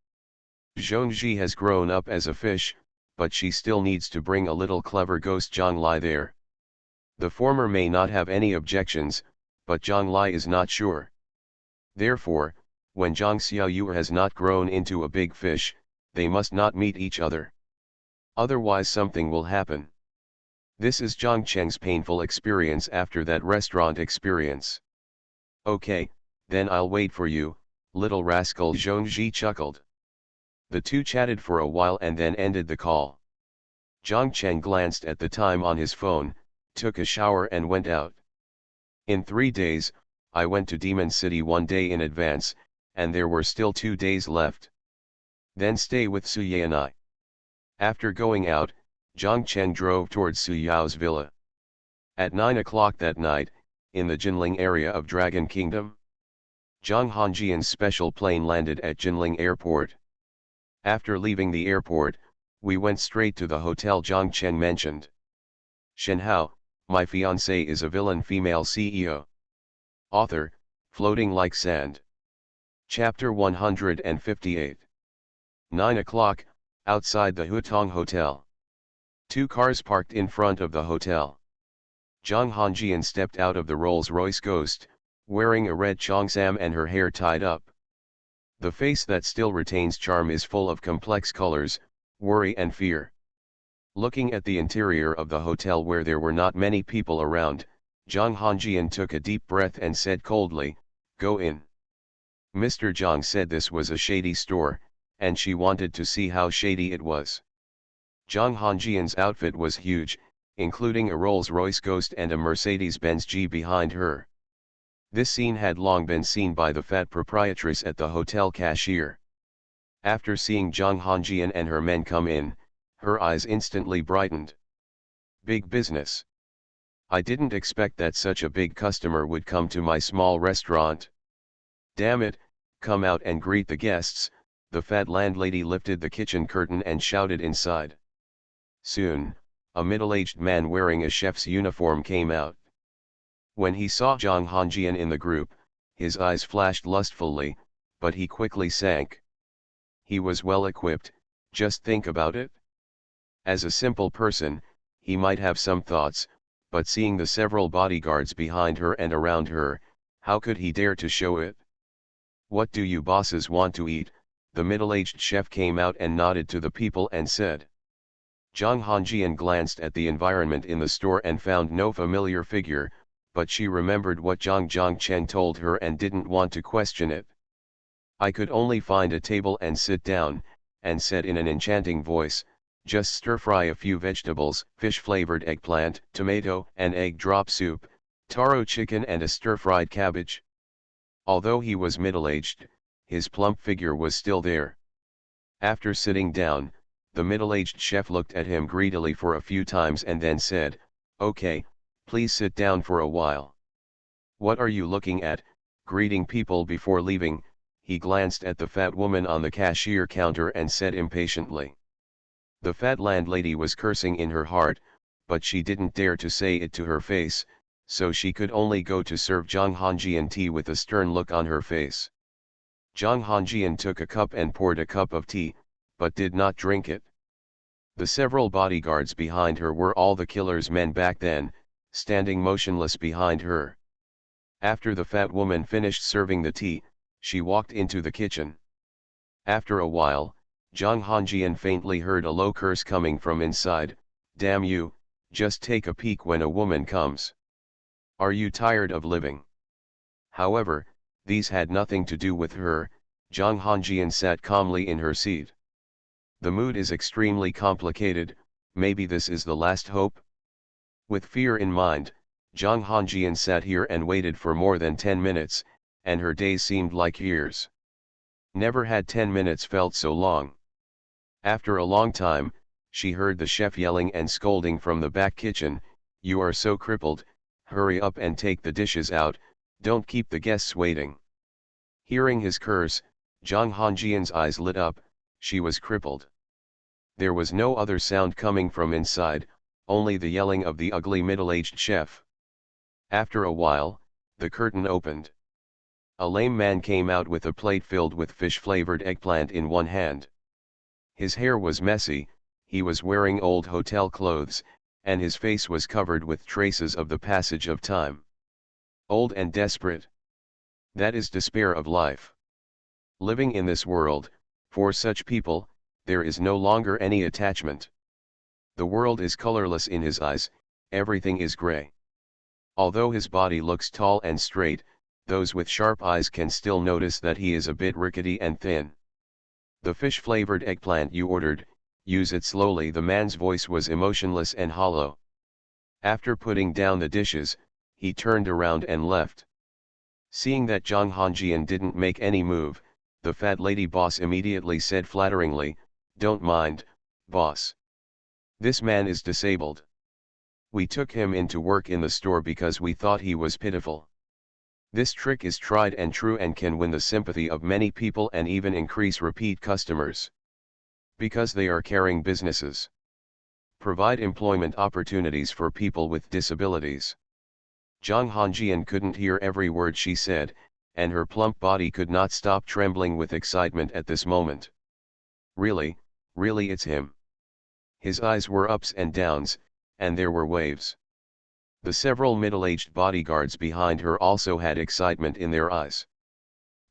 Zhongji has grown up as a fish, but she still needs to bring a little clever ghost Zhang Lai there. The former may not have any objections, but Zhang Lai is not sure. Therefore, when Zhang Xiaoyu has not grown into a big fish, they must not meet each other. Otherwise something will happen. This is Zhang Cheng's painful experience after that restaurant experience. Okay, then I'll wait for you, little rascal. Zhongji chuckled. The two chatted for a while and then ended the call. Zhang Cheng glanced at the time on his phone, took a shower and went out. In 3 days, I went to Demon City 1 day in advance, and there were still 2 days left. Then stay with Suye and I. After going out, Zhang Cheng drove towards Su Yao's villa. At 9 o'clock that night, in the Jinling area of Dragon Kingdom, Zhang Hongjian's special plane landed at Jinling Airport. After leaving the airport, we went straight to the hotel Zhang Cheng mentioned. Shenhao, my fiancée is a villain female CEO. Author, Floating Like Sand. Chapter 158. 9 o'clock, outside the Hutong Hotel. 2 cars parked in front of the hotel. Zhang Hongjian stepped out of the Rolls-Royce Ghost, wearing a red cheongsam and her hair tied up. The face that still retains charm is full of complex colors, worry and fear. Looking at the interior of the hotel where there were not many people around, Zhang Hongjian took a deep breath and said coldly, "Go in." Mr. Zhang said this was a shady store, and she wanted to see how shady it was. Zhang Hongjian's outfit was huge, including a Rolls-Royce Ghost and a Mercedes-Benz G behind her. This scene had long been seen by the fat proprietress at the hotel cashier. After seeing Zhang Hongjian and her men come in, her eyes instantly brightened. Big business. I didn't expect that such a big customer would come to my small restaurant. Damn it, come out and greet the guests. The fat landlady lifted the kitchen curtain and shouted inside. Soon, a middle-aged man wearing a chef's uniform came out. When he saw Zhang Hongjian in the group, his eyes flashed lustfully, but he quickly sank. He was well equipped, just think about it. As a simple person, he might have some thoughts, but seeing the several bodyguards behind her and around her, how could he dare to show it? What do you bosses want to eat? The middle-aged chef came out and nodded to the people and said. Zhang Hongjian glanced at the environment in the store and found no familiar figure, but she remembered what Zhang Cheng told her and didn't want to question it. I could only find a table and sit down, and said in an enchanting voice, just stir-fry a few vegetables, fish-flavored eggplant, tomato and egg drop soup, taro chicken and a stir-fried cabbage. Although he was middle-aged, his plump figure was still there. After sitting down, the middle-aged chef looked at him greedily for a few times and then said, "Okay, please sit down for a while." "What are you looking at?" Greeting people before leaving, he glanced at the fat woman on the cashier counter and said impatiently. The fat landlady was cursing in her heart, but she didn't dare to say it to her face, so she could only go to serve Zhang Hongjian tea with a stern look on her face. Zhang Hongjian took a cup and poured a cup of tea, but did not drink it. The several bodyguards behind her were all the killer's men back then, standing motionless behind her. After the fat woman finished serving the tea, she walked into the kitchen. After a while, Zhang Hongjian faintly heard a low curse coming from inside. "Damn you, just take a peek when a woman comes. Are you tired of living?" However, these had nothing to do with her. Zhang Hongjian sat calmly in her seat. The mood is extremely complicated, maybe this is the last hope? With fear in mind, Zhang Hongjian sat here and waited for more than 10 minutes, and her days seemed like years. Never had 10 minutes felt so long. After a long time, she heard the chef yelling and scolding from the back kitchen, "You are so crippled, hurry up and take the dishes out, don't keep the guests waiting." Hearing his curse, Zhang Hongjian's eyes lit up, she was crippled. There was no other sound coming from inside, only the yelling of the ugly middle-aged chef. After a while, the curtain opened. A lame man came out with a plate filled with fish-flavored eggplant in one hand. His hair was messy, he was wearing old hotel clothes, and his face was covered with traces of the passage of time. Old and desperate. That is despair of life. Living in this world, for such people, there is no longer any attachment. The world is colorless in his eyes, everything is gray. Although his body looks tall and straight, those with sharp eyes can still notice that he is a bit rickety and thin. "The fish-flavored eggplant you ordered, use it slowly." The man's voice was emotionless and hollow. After putting down the dishes, he turned around and left. Seeing that Zhang Hongjian didn't make any move, the fat lady boss immediately said flatteringly, "Don't mind, boss. This man is disabled. We took him into work in the store because we thought he was pitiful. This trick is tried and true and can win the sympathy of many people and even increase repeat customers. Because they are caring businesses. Provide employment opportunities for people with disabilities." Zhang Hongjian couldn't hear every word she said, and her plump body could not stop trembling with excitement at this moment. Really, really it's him. His eyes were ups and downs, and there were waves. The several middle-aged bodyguards behind her also had excitement in their eyes.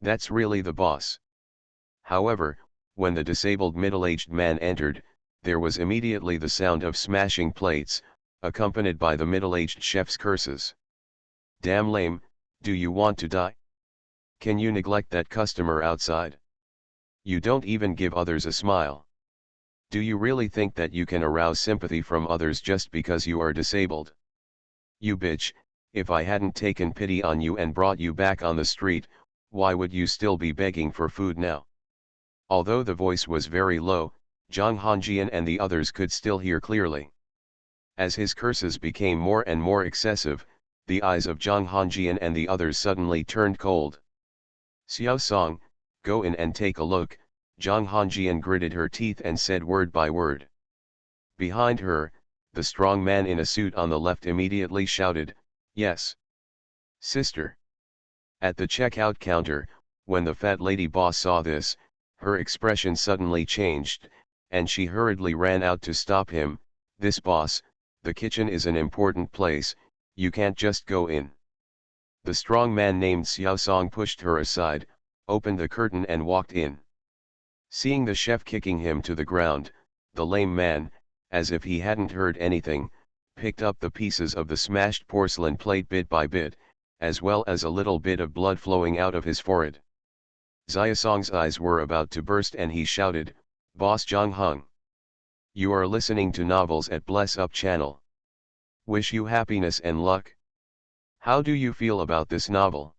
That's really the boss. However, when the disabled middle-aged man entered, there was immediately the sound of smashing plates, accompanied by the middle-aged chef's curses. "Damn lame, do you want to die? Can you neglect that customer outside? You don't even give others a smile. Do you really think that you can arouse sympathy from others just because you are disabled? You bitch, if I hadn't taken pity on you and brought you back on the street, why would you still be begging for food now?" Although the voice was very low, Zhang Hongjian and the others could still hear clearly. As his curses became more and more excessive, the eyes of Zhang Hongjian and the others suddenly turned cold. "Xiao Song, go in and take a look," Zhang Hongjian gritted her teeth and said word by word. Behind her, the strong man in a suit on the left immediately shouted, "Yes, sister." At the checkout counter, when the fat lady boss saw this, her expression suddenly changed, and she hurriedly ran out to stop him. "This boss, the kitchen is an important place, you can't just go in." The strong man named Xiao Song pushed her aside, opened the curtain and walked in. Seeing the chef kicking him to the ground, the lame man, as if he hadn't heard anything, picked up the pieces of the smashed porcelain plate bit by bit, as well as a little bit of blood flowing out of his forehead. Xiaosong's eyes were about to burst and he shouted, "Boss Zhang Hong! You are listening to novels at Bless Up channel. Wish you happiness and luck. How do you feel about this novel?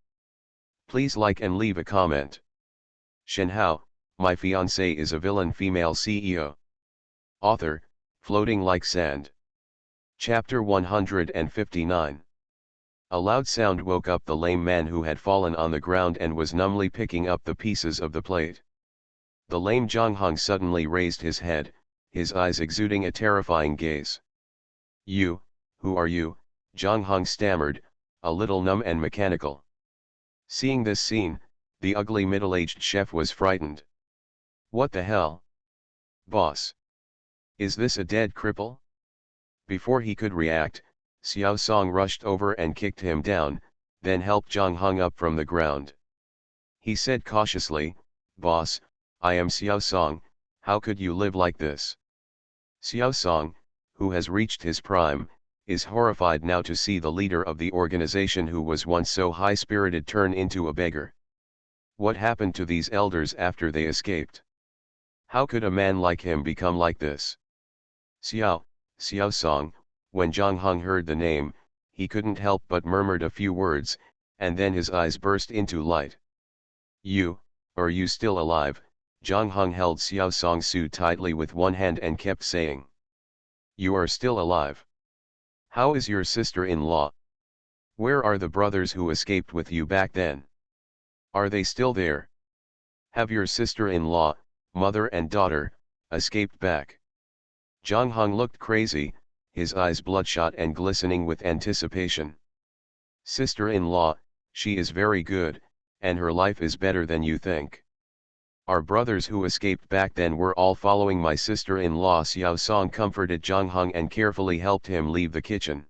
Please like and leave a comment. Shenhao, my fiancée is a villain female CEO. Author, Floating Like Sand. Chapter 159. A loud sound woke up the lame man who had fallen on the ground and was numbly picking up the pieces of the plate. The lame Zhang Hong suddenly raised his head, his eyes exuding a terrifying gaze. "You, who are you?" Zhang Hong stammered, a little numb and mechanical. Seeing this scene, the ugly middle-aged chef was frightened. "What the hell? Boss? Is this a dead cripple?" Before he could react, Xiao Song rushed over and kicked him down, then helped Zhang Hong up from the ground. He said cautiously, "Boss, I am Xiao Song, how could you live like this?" Xiao Song, who has reached his prime, is horrified now to see the leader of the organization who was once so high-spirited turn into a beggar. What happened to these elders after they escaped? How could a man like him become like this? Xiao Song, when Zhang Hong heard the name, he couldn't help but murmured a few words, and then his eyes burst into light. Are you still alive?" Zhang Hong held Xiao Song's suit tightly with one hand and kept saying. You are still alive. How is your sister-in-law? Where are the brothers who escaped with you back then? Are they still there? Have your sister-in-law, mother and daughter, escaped back? Zhang Hong looked crazy, his eyes bloodshot and glistening with anticipation. Sister-in-law, she is very good, and her life is better than you think. Our brothers who escaped back then were all following my sister-in-law. Xiao Song comforted Zhang Hong and carefully helped him leave the kitchen.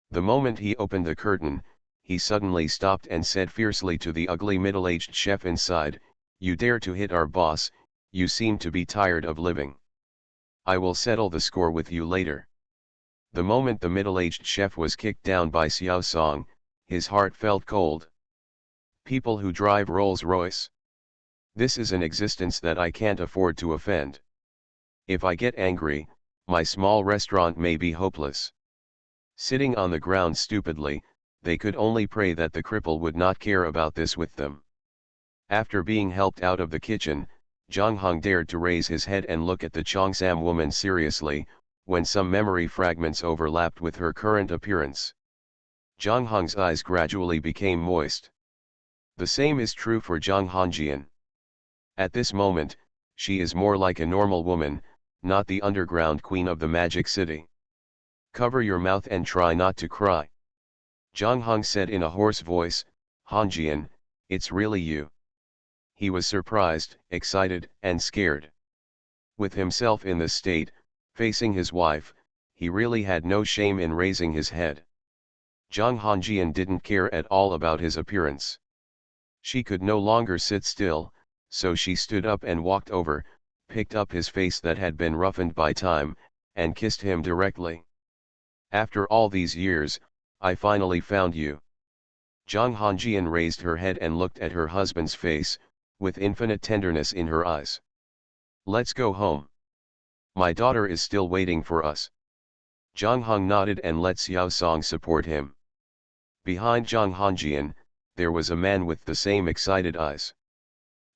The moment he opened the curtain, he suddenly stopped and said fiercely to the ugly middle-aged chef inside, "You dare to hit our boss, you seem to be tired of living. I will settle the score with you later." The moment the middle-aged chef was kicked down by Xiao Song, his heart felt cold. People who drive Rolls-Royce. This is an existence that I can't afford to offend. If I get angry, my small restaurant may be hopeless. Sitting on the ground stupidly, they could only pray that the cripple would not care about this with them. After being helped out of the kitchen, Zhang Hong dared to raise his head and look at the Cheongsam woman seriously, when some memory fragments overlapped with her current appearance. Zhang Hong's eyes gradually became moist. The same is true for Zhang Hongjian. At this moment, she is more like a normal woman, not the underground queen of the magic city. Cover your mouth and try not to cry. Zhang Hong said in a hoarse voice, "Hongjian, it's really you." He was surprised, excited, and scared. With himself in this state, facing his wife, he really had no shame in raising his head. Zhang Hongjian didn't care at all about his appearance. She could no longer sit still, so she stood up and walked over, picked up his face that had been roughened by time, and kissed him directly. "After all these years, I finally found you." Zhang Hongjian raised her head and looked at her husband's face, with infinite tenderness in her eyes. "Let's go home. My daughter is still waiting for us." Zhang Hong nodded and let Xiao Song support him. Behind Zhang Hongjian, there was a man with the same excited eyes.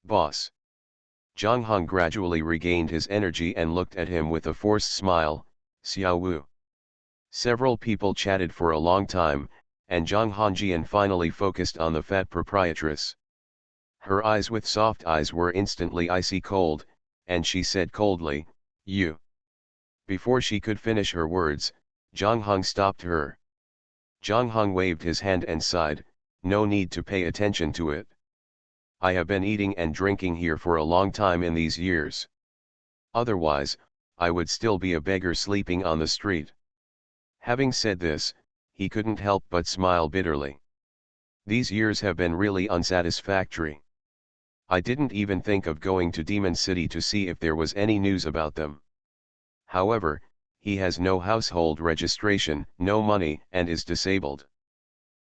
"Boss." Zhang Hong gradually regained his energy and looked at him with a forced smile, "Xiao Wu." Several people chatted for a long time, and Zhang Hongjian finally focused on the fat proprietress. Her eyes with soft eyes were instantly icy cold, and she said coldly, "You." Before she could finish her words, Zhang Hong stopped her. Zhang Hong waved his hand and sighed, "No need to pay attention to it. I have been eating and drinking here for a long time in these years. Otherwise, I would still be a beggar sleeping on the street." Having said this, he couldn't help but smile bitterly. These years have been really unsatisfactory. I didn't even think of going to Demon City to see if there was any news about them. However, he has no household registration, no money, and is disabled.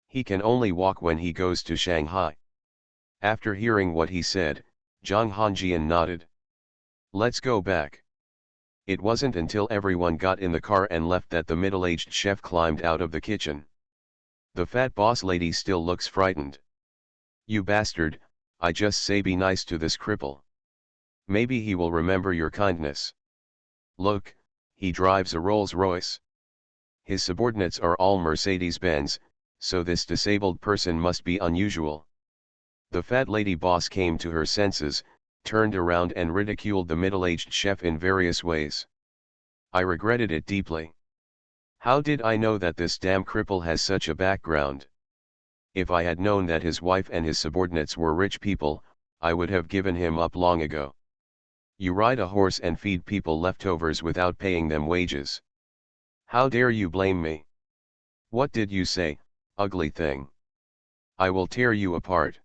He can only walk when he goes to Shanghai. After hearing what he said, Zhang Hongjian nodded. "Let's go back." It wasn't until everyone got in the car and left that the middle-aged chef climbed out of the kitchen. "The fat boss lady still looks frightened. You bastard, I just say be nice to this cripple. Maybe he will remember your kindness. Look, he drives a Rolls-Royce. His subordinates are all Mercedes-Benz, so this disabled person must be unusual." The fat lady boss came to her senses, turned around and ridiculed the middle-aged chef in various ways. I regretted it deeply. How did I know that this damn cripple has such a background? If I had known that his wife and his subordinates were rich people, I would have given him up long ago. You ride a horse and feed people leftovers without paying them wages. How dare you blame me? What did you say, ugly thing? I will tear you apart.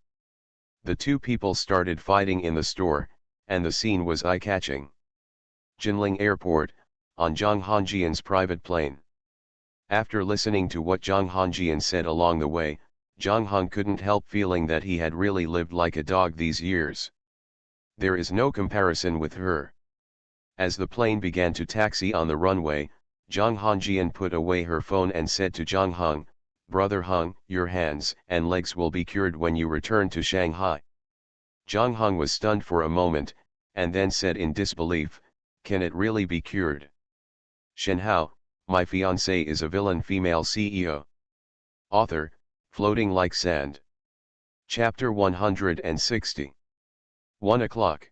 The two people started fighting in the store, and the scene was eye-catching. Jinling Airport, on Zhang Hongjian's private plane. After listening to what Zhang Hongjian said along the way, Zhang Hong couldn't help feeling that he had really lived like a dog these years. There is no comparison with her. As the plane began to taxi on the runway, Zhang Hongjian put away her phone and said to Zhang Hong, "Brother Hong, your hands and legs will be cured when you return to Shanghai." Zhang Hong was stunned for a moment, and then said in disbelief, "Can it really be cured?" Shenhao, my fiancée is a villain female CEO. Author, Floating Like Sand. Chapter 160. 1 o'clock.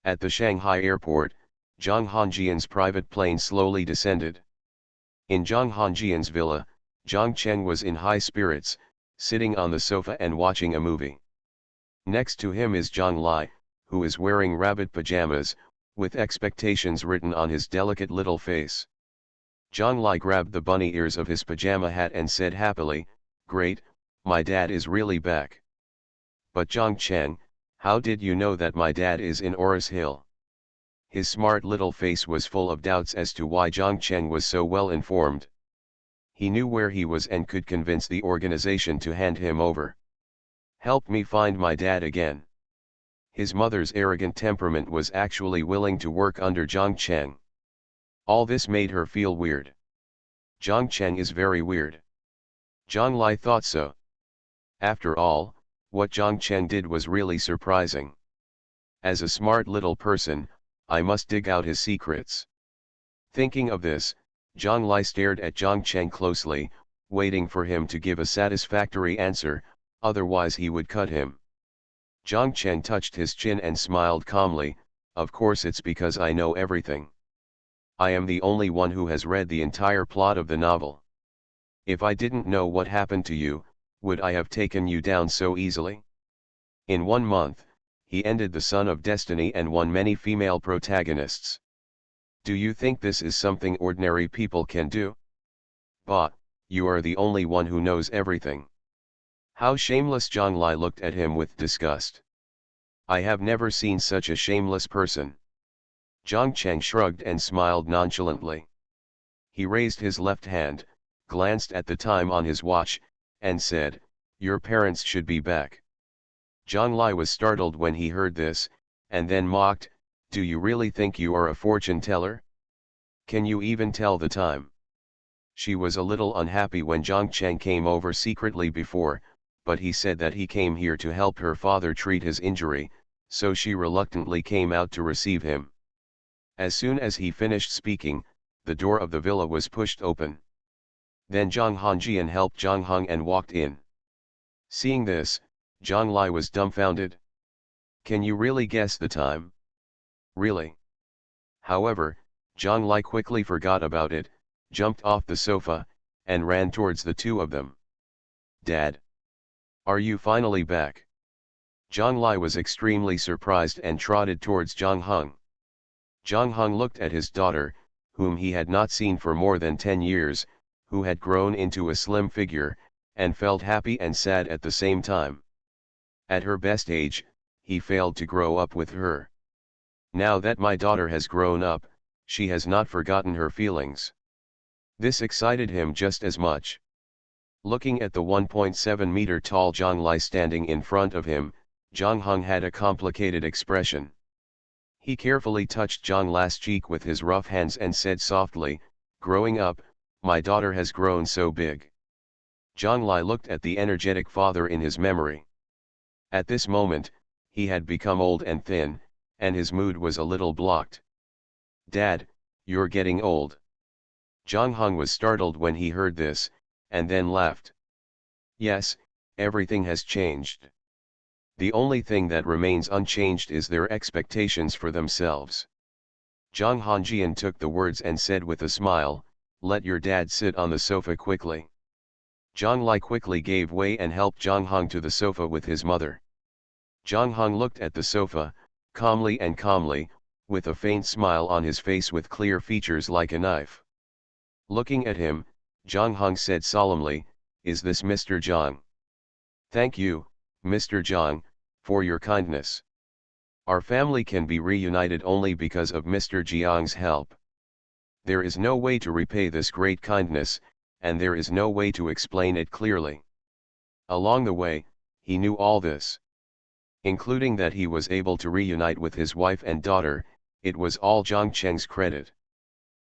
At the Shanghai airport, Zhang Hongjian's private plane slowly descended. In Zhang Hongjian's villa, Zhang Cheng was in high spirits, sitting on the sofa and watching a movie. Next to him is Zhang Lai, who is wearing rabbit pajamas, with expectations written on his delicate little face. Zhang Lai grabbed the bunny ears of his pajama hat and said happily, "Great, my dad is really back." "But Zhang Cheng, how did you know that my dad is in Oris Hill?" His smart little face was full of doubts as to why Zhang Cheng was so well informed. He knew where he was and could convince the organization to hand him over. "Help me find my dad again." His mother's arrogant temperament was actually willing to work under Zhang Cheng. All this made her feel weird. Zhang Cheng is very weird. Zhang Lai thought so. After all, what Zhang Cheng did was really surprising. As a smart little person, I must dig out his secrets. Thinking of this, Zhang Lai stared at Zhang Cheng closely, waiting for him to give a satisfactory answer, otherwise he would cut him. Zhang Cheng touched his chin and smiled calmly, "Of course it's because I know everything. I am the only one who has read the entire plot of the novel. If I didn't know what happened to you, would I have taken you down so easily?" In 1 month, he ended The Son of Destiny and won many female protagonists. Do you think this is something ordinary people can do? But, you are the only one who knows everything. How shameless! Zhang Lai looked at him with disgust. I have never seen such a shameless person. Zhang Cheng shrugged and smiled nonchalantly. He raised his left hand, glanced at the time on his watch, and said, "Your parents should be back." Zhang Lai was startled when he heard this, and then mocked, "Do you really think you are a fortune teller? Can you even tell the time?" She was a little unhappy when Zhang Cheng came over secretly before, but he said that he came here to help her father treat his injury, so she reluctantly came out to receive him. As soon as he finished speaking, the door of the villa was pushed open. Then Zhang Hongjian helped Zhang Hong and walked in. Seeing this, Zhang Lai was dumbfounded. "Can you really guess the time?" "Really?" However, Zhang Lai quickly forgot about it, jumped off the sofa, and ran towards the two of them. "Dad! Are you finally back?" Zhang Lai was extremely surprised and trotted towards Zhang Hong. Zhang Hong looked at his daughter, whom he had not seen for more than 10 years, who had grown into a slim figure, and felt happy and sad at the same time. At her best age, he failed to grow up with her. Now that my daughter has grown up, she has not forgotten her feelings. This excited him just as much. Looking at the 1.7-meter tall Zhang Lai standing in front of him, Zhang Hong had a complicated expression. He carefully touched Zhang Lai's cheek with his rough hands and said softly, "Growing up, my daughter has grown so big." Zhang Lai looked at the energetic father in his memory. At this moment, he had become old and thin, and his mood was a little blocked. "Dad, you're getting old." Zhang Hong was startled when he heard this, and then laughed. "Yes, everything has changed. The only thing that remains unchanged is their expectations for themselves." Zhang Hongjian took the words and said with a smile, "Let your dad sit on the sofa quickly." Zhang Lai quickly gave way and helped Zhang Hong to the sofa with his mother. Zhang Hong looked at the sofa, calmly, with a faint smile on his face with clear features like a knife. Looking at him, Zhang Hong said solemnly, "Is this Mr. Zhang?" "Thank you, Mr. Zhang, for your kindness. Our family can be reunited only because of Mr. Jiang's help. There is no way to repay this great kindness, and there is no way to explain it clearly." Along the way, he knew all this. Including that he was able to reunite with his wife and daughter, it was all Zhang Cheng's credit.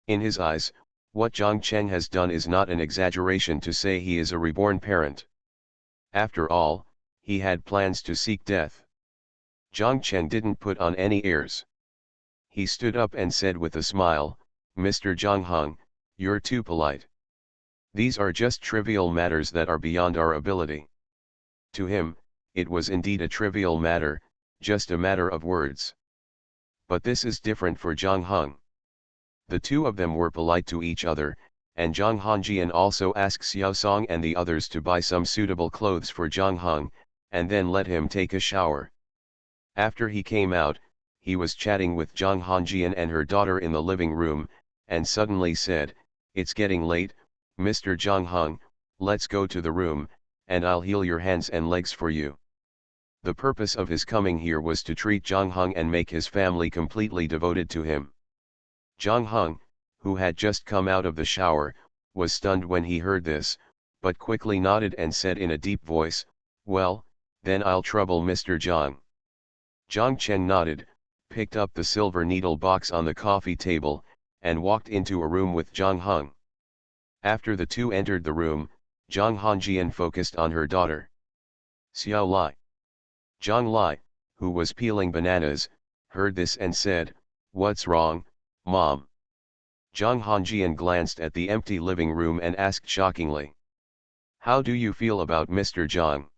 In his eyes, what Zhang Cheng has done is not an exaggeration to say he is a reborn parent. After all, he had plans to seek death. Zhang Cheng didn't put on any airs. He stood up and said with a smile, Mr. Zhang Heng, you're too polite. These are just trivial matters that are beyond our ability. To him, it was indeed a trivial matter, just a matter of words. But this is different for Zhang Heng. The two of them were polite to each other, and Zhang Hongjian also asked Xiao Song and the others to buy some suitable clothes for Zhang Heng, and then let him take a shower. After he came out, he was chatting with Zhang Hongjian and her daughter in the living room, and suddenly said, "It's getting late, Mr. Zhang Heng, let's go to the room, and I'll heal your hands and legs for you." The purpose of his coming here was to treat Zhang Heng and make his family completely devoted to him. Zhang Heng, who had just come out of the shower, was stunned when he heard this, but quickly nodded and said in a deep voice, "Well, then I'll trouble Mr. Zhang." Zhang Chen nodded, picked up the silver needle box on the coffee table, and walked into a room with Zhang Heng. After the two entered the room, Zhang Hongjian focused on her daughter. "Xiao Lai." Zhang Lai, who was peeling bananas, heard this and said, "What's wrong, Mom?" Zhang Hongjian glanced at the empty living room and asked shockingly, "How do you feel about Mr. Zhang?"